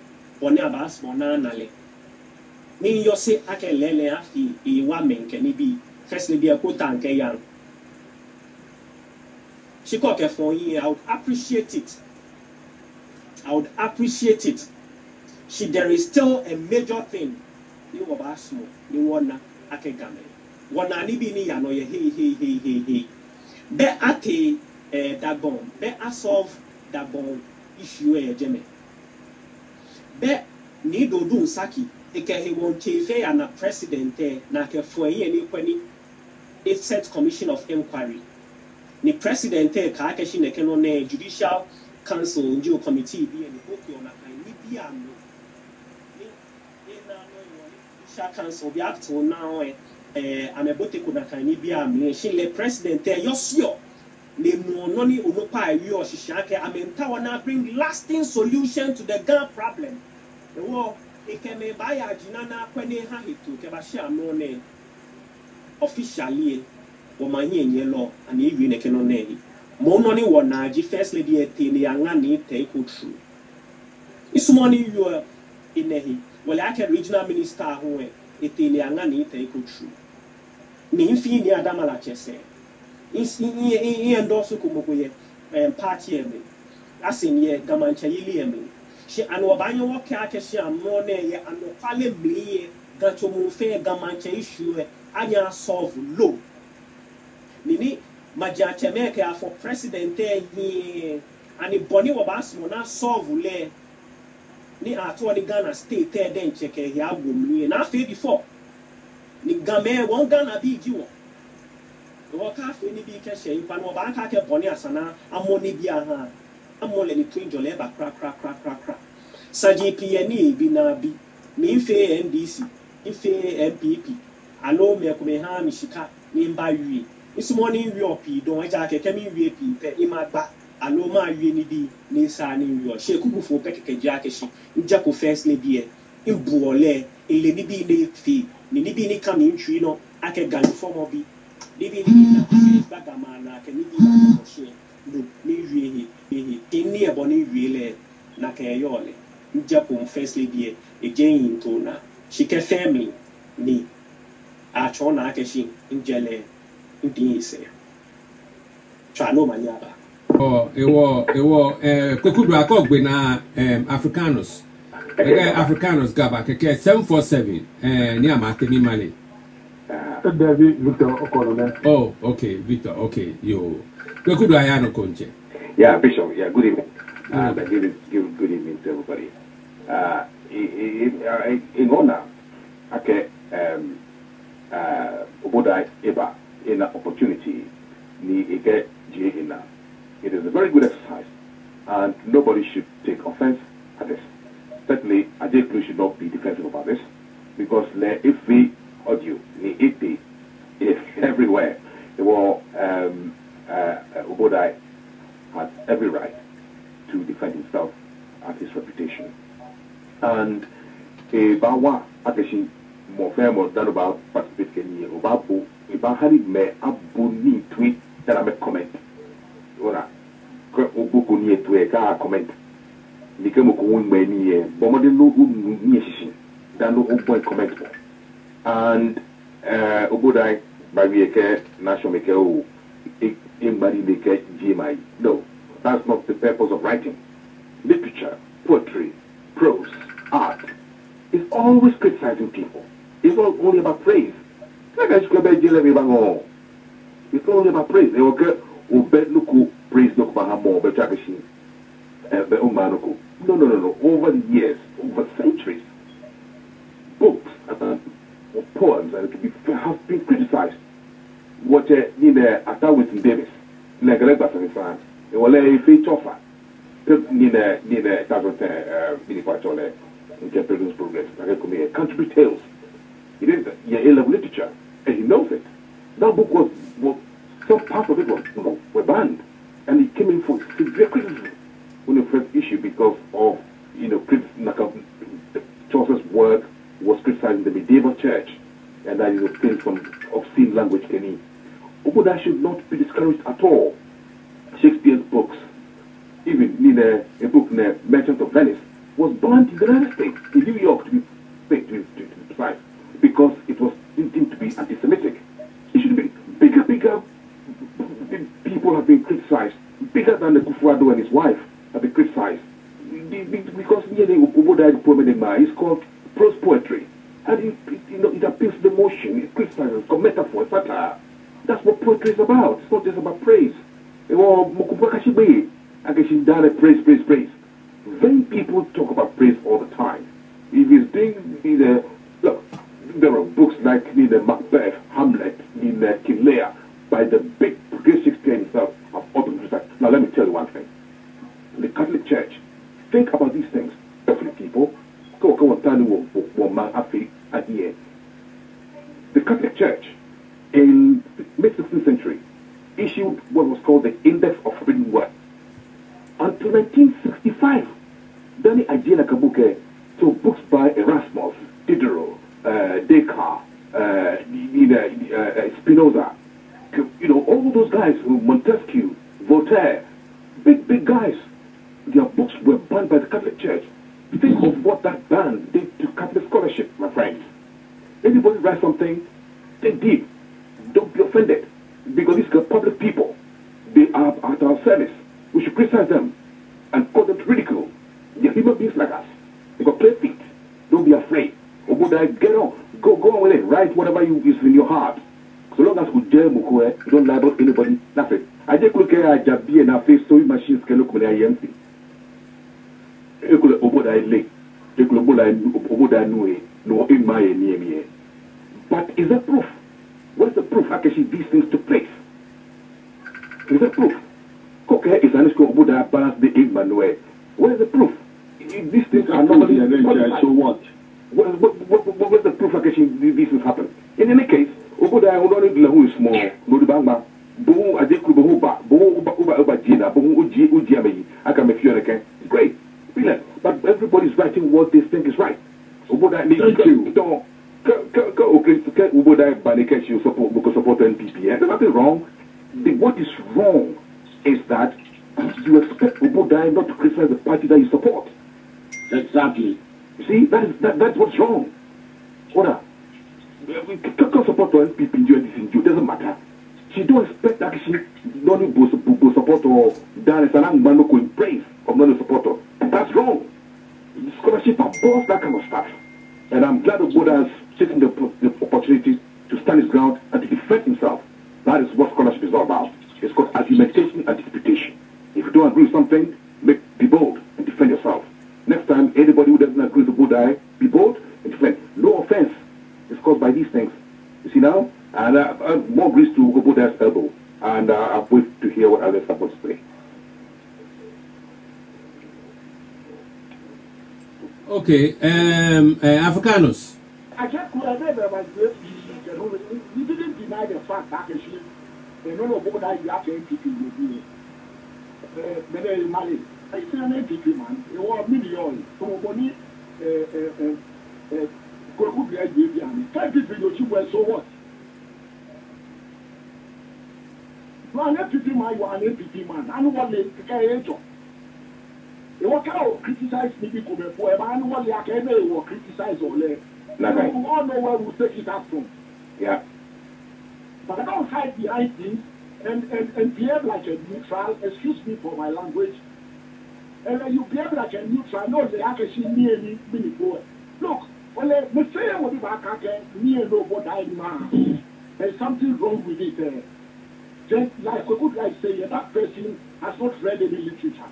oni abas mo na nale ni yose ake lele afi ewa menke ni bi first lady a quote and young. She got a for you. I would appreciate it. There is still a major thing. You were small. You wanna akegame. Wana ni bini ya no ye hey. Be ate dagon. Be a solve dagon issue e jeme. Be ni do dun saki. Eke he won chefe ya na president na ke for ye ni kwani. A set commission of inquiry. The president ka akeshi ne keno ne judicial council njo committee bi en hoki ona kan ni bi am ni na no judicial council bi up to now amebote ko na kan ni bi am ni she le president yosio le no no ni onopa awi o hihia ke amenta wana bring lasting solution to the Ghana problem. The war ekeme ba ya jina na kwani ha hitu ke ba sha no ne officially woman here law and even a canon. Mononi wanaji first lady etini yangani take true. Isumoni you inehi. Well, I can regional minister who etini yangani take true. Ni infi ni adamala chese. Insi endorse kumokuye party eme. Asin ye gamancha yili eme. She anwabanyo wake ake she amone ye anofale bliye gacho mufe gamancha issue anya solve low. Nini majache meke for president he ani boni wabasmo na solve le ni atwa ni Ghana state den cheke ya agomni na afi before ni game won Ghana bi ji won wo ka afi ni bi ke she ipa no ba ka ke boni asana amoni bi aha amole ni twin jole ba kra saji PNE bi na bi ni ife NDC ife MPP alo me ko me ha mi shika ni mba wi isumoni wi opi don eja keke mi wi epi pe imagba alo ma wi ni bi ni sa ni wi o she kugufo pe keke ja keshi nja ko first lady e imbuole ele ni bi ni fi ni bi ni kam ntwi no ake galu form bi ni bi ni na baga ma na ke ni bi na ko she no ni wi ehi tinni e boni wi le na ke yole nja ko first lady e ejen to na she ke family ni a chona keshi njele ndise chano manyaba ewo kwekudu akogbe na Africanus Africanus gaba keke 747 ni amate mi male David Victor Okolone. Oh, okay, Victor, okay, yo. Kwekudu ayano konche. Yeah, Bishop, yeah, good evening. Good evening to everybody. In honor, okay, Obodai Eba, in an opportunity, it is a very good exercise, and nobody should take offense at this. Certainly, Ajeklu should not be defensive about this, because if we audio, it is everywhere. Obodai had every right to defend himself and his reputation. And Bawa Akeshi more famous than about participating in Obabu, Ibahari me abuni tweet that I make comment. Ora, Obuku ni to a comment. Nikamuku won many Bomadi no Nishin, than no point comment. And Obodai, Babieke, National Makeo, anybody make GMI. No, that's not the purpose of writing. Literature, poetry, prose, art is always criticizing people. It's not only about praise. It's only about praise. No, no. Over the years, over centuries, books and poems have been criticized. What Arthur Wilson Davis, Negreba in France, it was a feature offer. Nina Tazotole, Japanese progress, Country Tales. He did A-level literature, and he knows it. That book was some parts of it were banned, and it came in for severe criticism when the first issue because of Chaucer's work was criticizing the medieval church, and that is things from obscene language. Oboda should not be discouraged at all. Shakespeare's books, even a book named Merchant of Venice, was banned in the United States, in New York to be precise, because it was deemed to be anti-Semitic. It should be bigger. People have been criticized, bigger than the Kufuado and his wife have been criticized, because Oboda's poem is called prose poetry, and it appeals to the emotion, it criticizes, it's got metaphor, satire. That's what poetry is about. It's not just about praise. Praise. Then people talk about praise all the time. If he's doing look, there are books like Macbeth, Hamlet, King Lear, by the big great Shakespeare himself have all been criticized. Now let me tell you one thing. The Catholic Church, think about these things. People, the Catholic Church in mid-16th century issued what was called the Index of Forbidden Words. Until 1965, Danny Ajena Kabuke, so books by Erasmus, Diderot, Descartes, Spinoza, all those guys, Montesquieu, Voltaire, big guys. Their books were banned by the Catholic Church. Think of what that ban did to Catholic scholarship, my friends. Anybody write something, think deep. Don't be offended. Because these are public people. They are at our service. We should criticize them and call them to ridicule. They're human beings like us. They got clear feet. Don't be afraid. Obodai, get on. Go on with it. Write whatever is in your heart. So long as we you don't libel anybody, that's it. I just look at Jabi and our face sewing machines can look when I am empty. Obodai late. Obodai no in my near. But is that proof? What's the proof actually these things took place? Is that proof? Okay, is an issue Obodai balance the Emmanuel. What is the proof? These things are normally so what? What's the proof actually these things happen? In any case, Obodai only who is small, Bodibanga, Boom, Adekuba, Boba Gina, Boom Ujiami, I can make you again. Great. Brilliant. But everybody's writing what they think is right. Obodai needs to don't Obodai Banike you support NPP. There's nothing wrong. What is wrong is that you expect Obodai not to criticize the party that you support. Exactly. You see, that's what's wrong. Order. Can support NPP it doesn't matter. She don't expect that she don't support or done as an man in praise of non supporter. That's wrong. Scholarship above that kind of stuff. And I'm glad Oboda has taken the opportunity to stand his ground and to defend himself. That is what scholarship is all about. It's called argumentation and interpretation. If you don't agree with something, be bold and defend yourself. Next time, anybody who doesn't agree with Oboda, be bold and defend. No offense is caused by these things. You see now? And more grease to Oboda's elbow. And I wait to hear what others are going to say. Okay, Africanos. I just you didn't deny the fact that actually the non Oboda you have NPP will be Mali. I say an NPP man, you are million from money could be a baby. 10 people you were so what? You are an NPP man, you are an NPP man. I know what they you walk out, criticize me before, but I know what I can do, criticize or let. We all know where we take it up from. Yeah. But I don't hide behind things and behave like a neutral, excuse me for my language. And when you behave like a neutral, no, they actually near me, look, when the same will be back again, near nobody man. There's something wrong with it. Just like we could like say that person has not read any literature.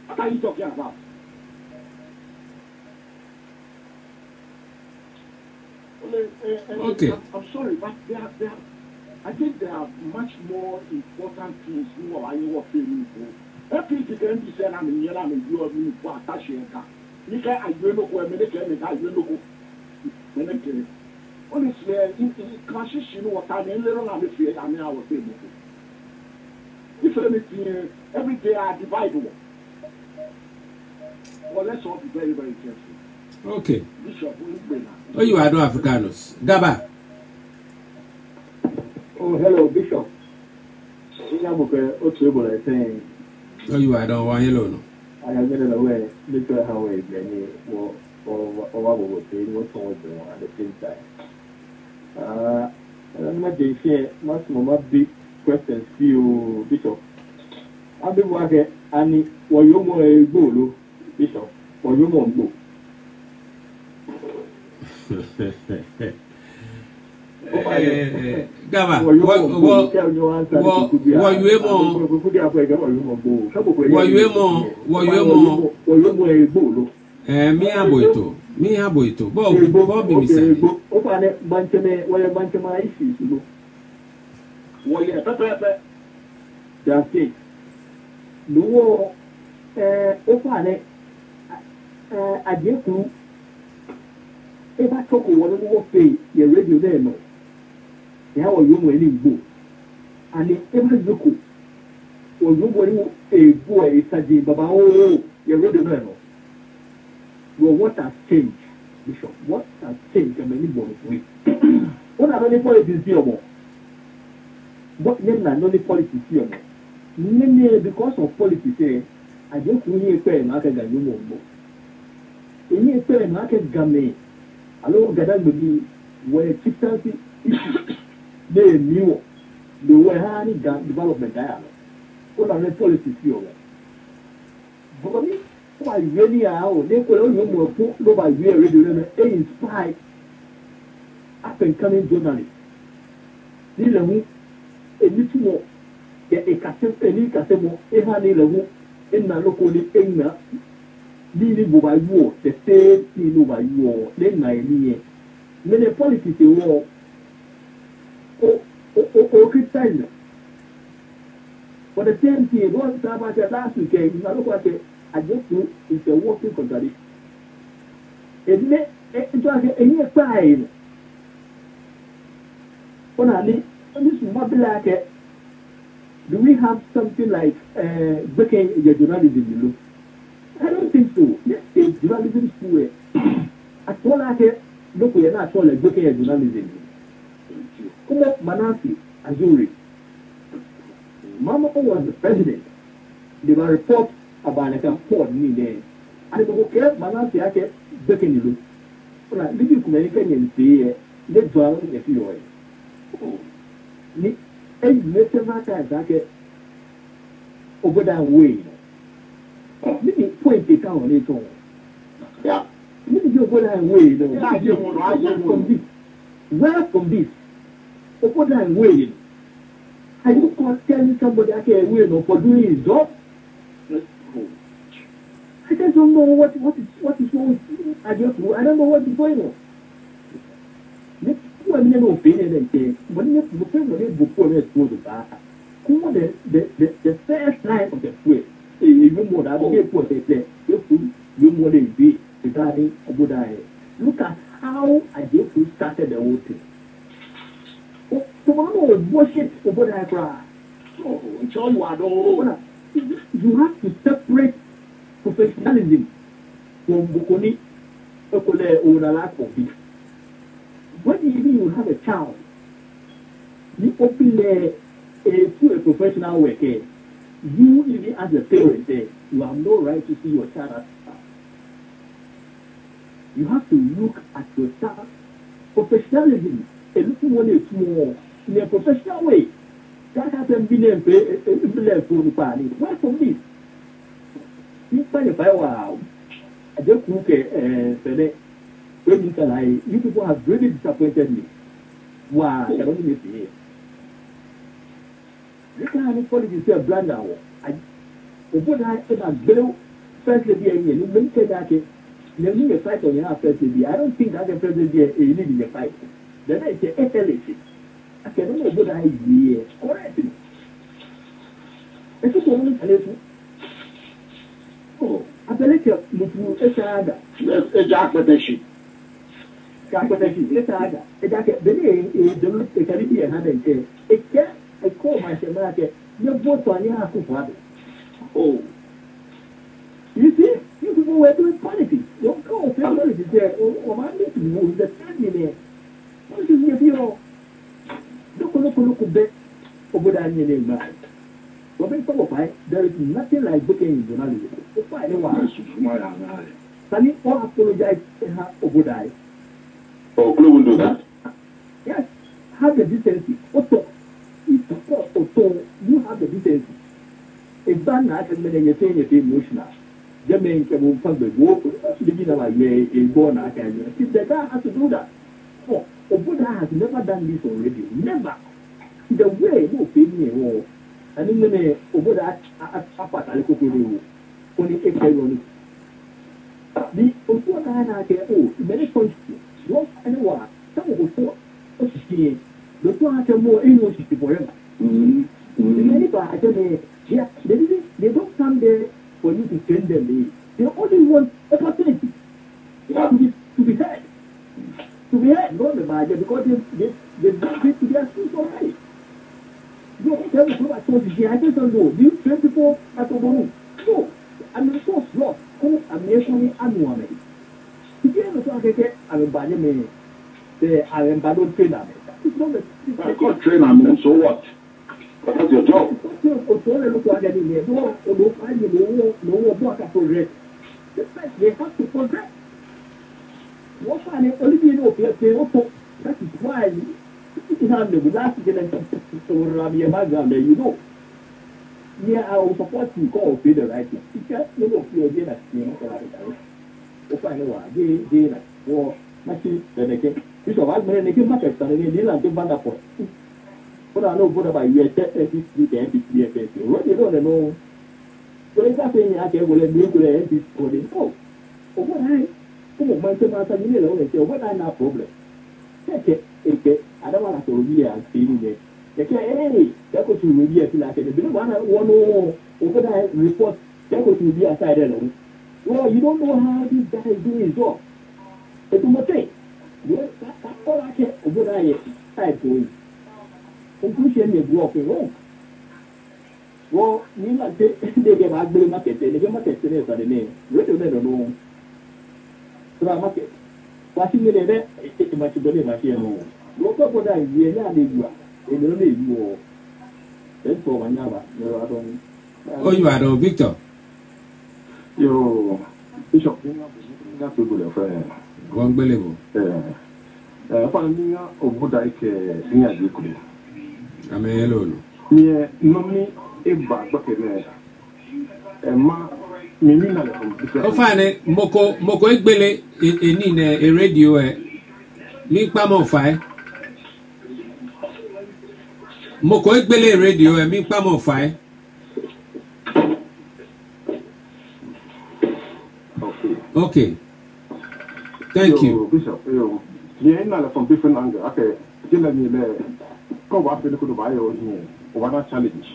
What are you talking about? Okay. I'm sorry, but I think there are much more important things who are feeling for. Every can be said, I'm in Yellow and you are being for attaching. You can, I don't know where many can, I don't know who. Honestly, in clashes, you know what I mean, little I'm afraid I mean, I was able to. If anything, every day I divide one. Well, let's all be very, very careful. Okay. Bishop, oh, you are no Africanos. Gaba. Oh, hello, Bishop. I saying. Oh, you are no one yellow. I have been away, little how I or what we say, what's on at the same time. I'm not going to share much more big questions to you, Bishop. I'll be working, and what you more a goal. Bishop, or you won't go. Gaba, me aboito. Bob, me say. Open Banchame, where Banchama issues. Well, yeah, Pepper. That's it. No, open it. Adeku, if I talk one more pay, your radio there, no. How are you winning book? And if ever Zuku, or you winning a boy is a Jim Baba, oh, your radio there, no. Well, what has changed, Bishop? What has changed? And many boys with. What are many boys is here more? But then not only politics here. Many because of politics, I just need pay market than you know. Any pay market game. Allo Gadan will be where chieftaincy they knew the way any development dialogue. All of the politics here. But why really are they could only put no by radio inspired up and coming journalists. These are a little more a casemo, a honey level in the local in leading by war, the same thing by war, then my knee. Many politics in war or criticize. For the same thing, one time I said last weekend, I look at it, I just do it's a working contradiction. It's like a year time. This mobile do we have something like breaking your journalism? I don't think so. This is journalism school. At all, I look, we are not all like breaking your journalism. Come up, Manasi, Azuri. Mama was the president. They were report about like a port me there. And they go, Manasi, I can breaking the loop. Well, this is American say, let's go on a few ways. Ni mete mata zake oboda way mimi point e ka on eto ya mimi go oboda way no welcome this oboda way are you telling somebody okay way no for doing his job? I just don't know what is wrong with I don't know what is going on. I never opinion and say, when you before let's go to that. Who the first line of the way, even more than they put it, you more than be regarding Obudai. Look at how I just started the whole thing. Tomorrow was worship Obudai cry. You have to separate professionalism from Bukoni, Okole, or Nalako. When you have a child, you open to a professional worker, you even as a parent say, you have no right to see your child as a child. You have to look at your child. Professionalism, a little one is more in a professional way. That hasn't been a for the party. Why from this? You find a wow. I just look at you people have really disappointed me. Wow, I don't need to hear. Look at how politics say brand now. I would have a bill first lady and you mentioned that you need a fight on your first lady. I don't think that the president is leading a fight. Then I say FLC. I don't know what I hear. Correct. It's a woman. Oh, I believe you a child. A jack protection. The Caribbean had a call myself, you vote on your house. Oh, you see, you people were doing politics. Don't go politics there, or my need to move the family there. What is your hero? Look, bet over that in mind. There is nothing like booking journalism. Why do I? Sunny or apologize over that. Oh, Blue will do that. Yes, have the decency. Also, you have the decency. A ban I can make a emotional. The main can from the walk, living like a born I can. If the guy has to do that. Oh, Obuda has never done this already. Never. The way no feeling war. And in the Obuda at Papa Alcohol, only a carry. The Obuda I can, many points. What anyone, some of the the two have more English for him. They don't come there for you to send them. They only want opportunity to be heard. To be heard, not the budget, because they don't fit to their schools already. You don't tell me what I just don't know. Do you train people at Obonu? No. I'm so slow. I'm actually annually. I'm a bad trainer. I can't train him, so what? But that's your job. They have to progress. What I only know that is why it has the last generation to Rabbi Magam, you know. Yeah, I will support you call pay the right thing. It's just no of your dinner. If I know they or machine then again. This of us men again market and they like to band up for. But I know what about you at NPC. What you don't know. So it's not saying I can go and do the NPC for the oh. What I come on, my master, you know, and say, what I have problem. Take it, I don't want to be a feeling it. They say, hey, that goes to be a feel like it. You want over there report, that goes to be a side alone. Well, you don't know how this guy is doing his job. It's a mistake. That's all I can over there side going. Conclusion is walking wrong. Well, you like they get back the market, they get market today for the name. We don't know. Market. Watching the event, it's much better machine. Look up what I hear now, you are. It only you. Then for one hour, Oh, you are Victor. Yo, Bishop, that's a good friend. One believable. Finding out of what I can sing as you could. I may alone. Yeah, no me a bad bucket. Ma. O fane moko egbele eni na e radio mi pa mo fa moko egbele radio mi pa mo fa Okay, thank you Bishop. Yeah, na from different angle. Okay, jela ni le ko wa pe ko do ba yo ni o wa na challenge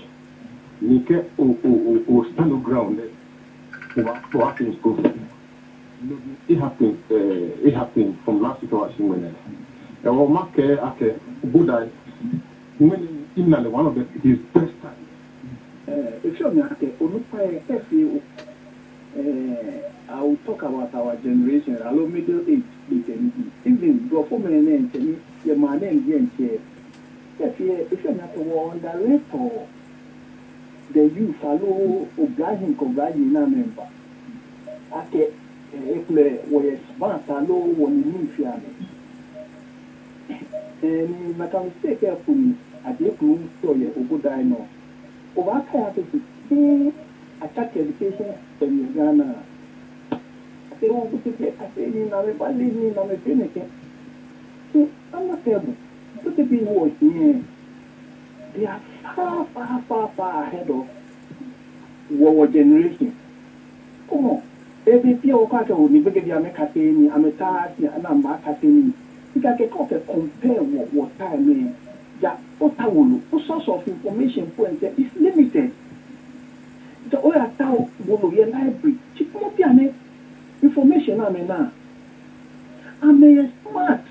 ni ke o stand ground. What is improving? It happened from last week. I was in Wenen. I will mark a Buddha when in one of his best time. If you're not I will talk about our generation, our middle age, even before my name, your man and here. If you're not on the letter. The youth follow Obrahim Kobrahim na member. Ake ekle we smart alo woni nifiane. And na kan stay careful ade ku story oboda no. Oba ka to attack education in Ghana. Ate o buti ate ni na me bali ni na me peneke. So I'm not able to be working. They are far ahead of our generation. Come on. Every year, we can't go. We get the American, American, and American. We can't compare what time. Yeah, what source of information point is limited. The oil town will be a library. Check what information. I'm smart.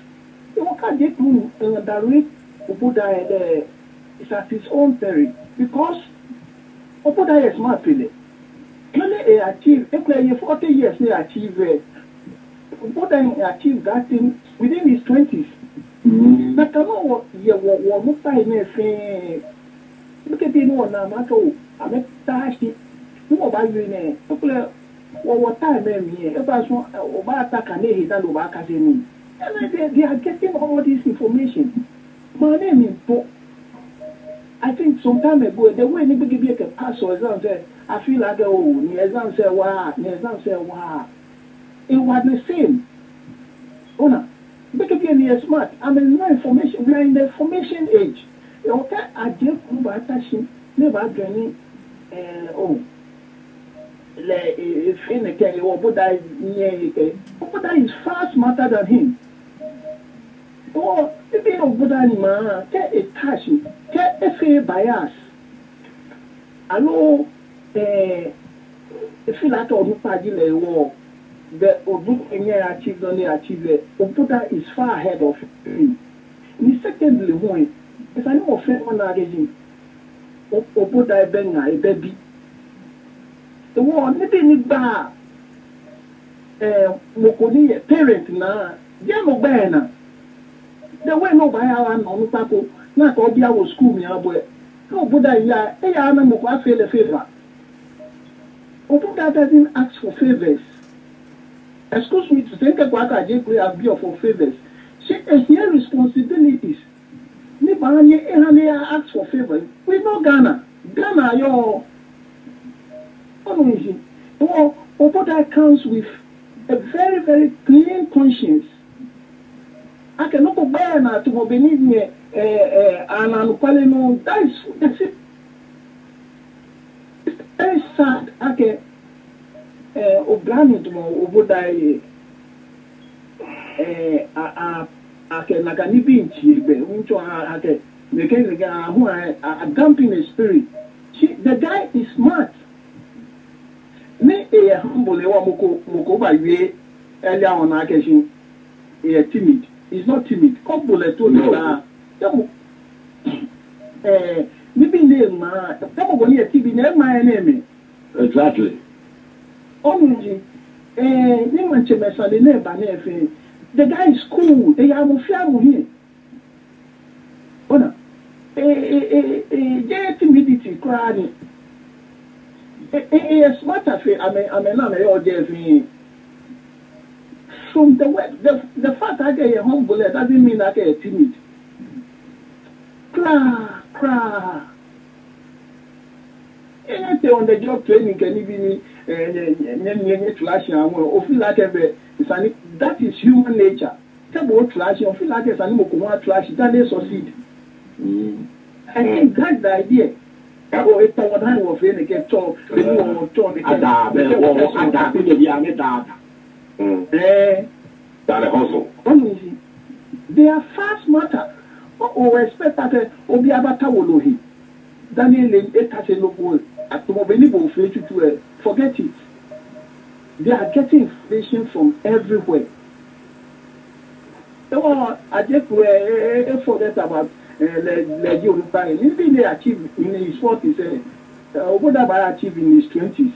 You can't get to direct Obuda. It's at his own peril because Oboda is smart really. Only achieve 40 years they achieve Oboda achieve that thing within his 20s. But I know what you want to say. Look at the one now, Mato. I met Tashi. Who about you in a what time if I saw Obata can hit an Obaka. And they are getting all this information. My name is I think some time ago, the way anybody give a pass or exam, I feel like, oh, the exam say, wow. It was the same. Oh, no. Because you're smart. I mean, no information. We are in the information age. Okay, I just move attaching, never getting, if in the case, Oboda is far smarter than him. Oh, if you don't put any man, get a cash, get a fair bias. I know, if you like to do party, the Odu achieved only achieve it. Oboda is far ahead of him. In secondly, one, if I know of one again, Oboda Benga, a baby. The one, nothing is bad. Mokoni, parent na, Jamo Bena. The way no buy our non taco, not all the school me up with. No, Buddha, yeah, I'm a favor. Buddha doesn't ask for favors. Excuse me to think about I just be for favors. She has here responsibilities. Nibanye ask for favors. We know Ghana. Ghana, your Buddha comes with a very, very clean conscience. I cannot go by now to believe me, and I'm calling on that's it. Very sad. Okay, Obrani to Obodai. Okay, like a nipping chibe, into a mechanic who are dumping the spirit. The guy is smart. Me a humble moko by way earlier on occasion. Timid. He's not timid. Couple told me maybe name TV never my enemy. Exactly. Only the guy is cool. They are here. Timidity crying. Smart affair. I mean, I'm from the fact that I get humble doesn't mean I get timid. Cry. Anything on the job training can even flash or feel like that is human nature. About flashing or feel like it's an animal flash, then they succeed. I think that's the idea. Oh, it's not what I was feeling. Get told, they are fast matter. Or expect that Obiabata Wolohi. Daniel Etasenobo at Mobile forget it. They are getting information from everywhere. So I just forget about Legio Maybe they achieve in his 40s. Oboda achieved in his 20s.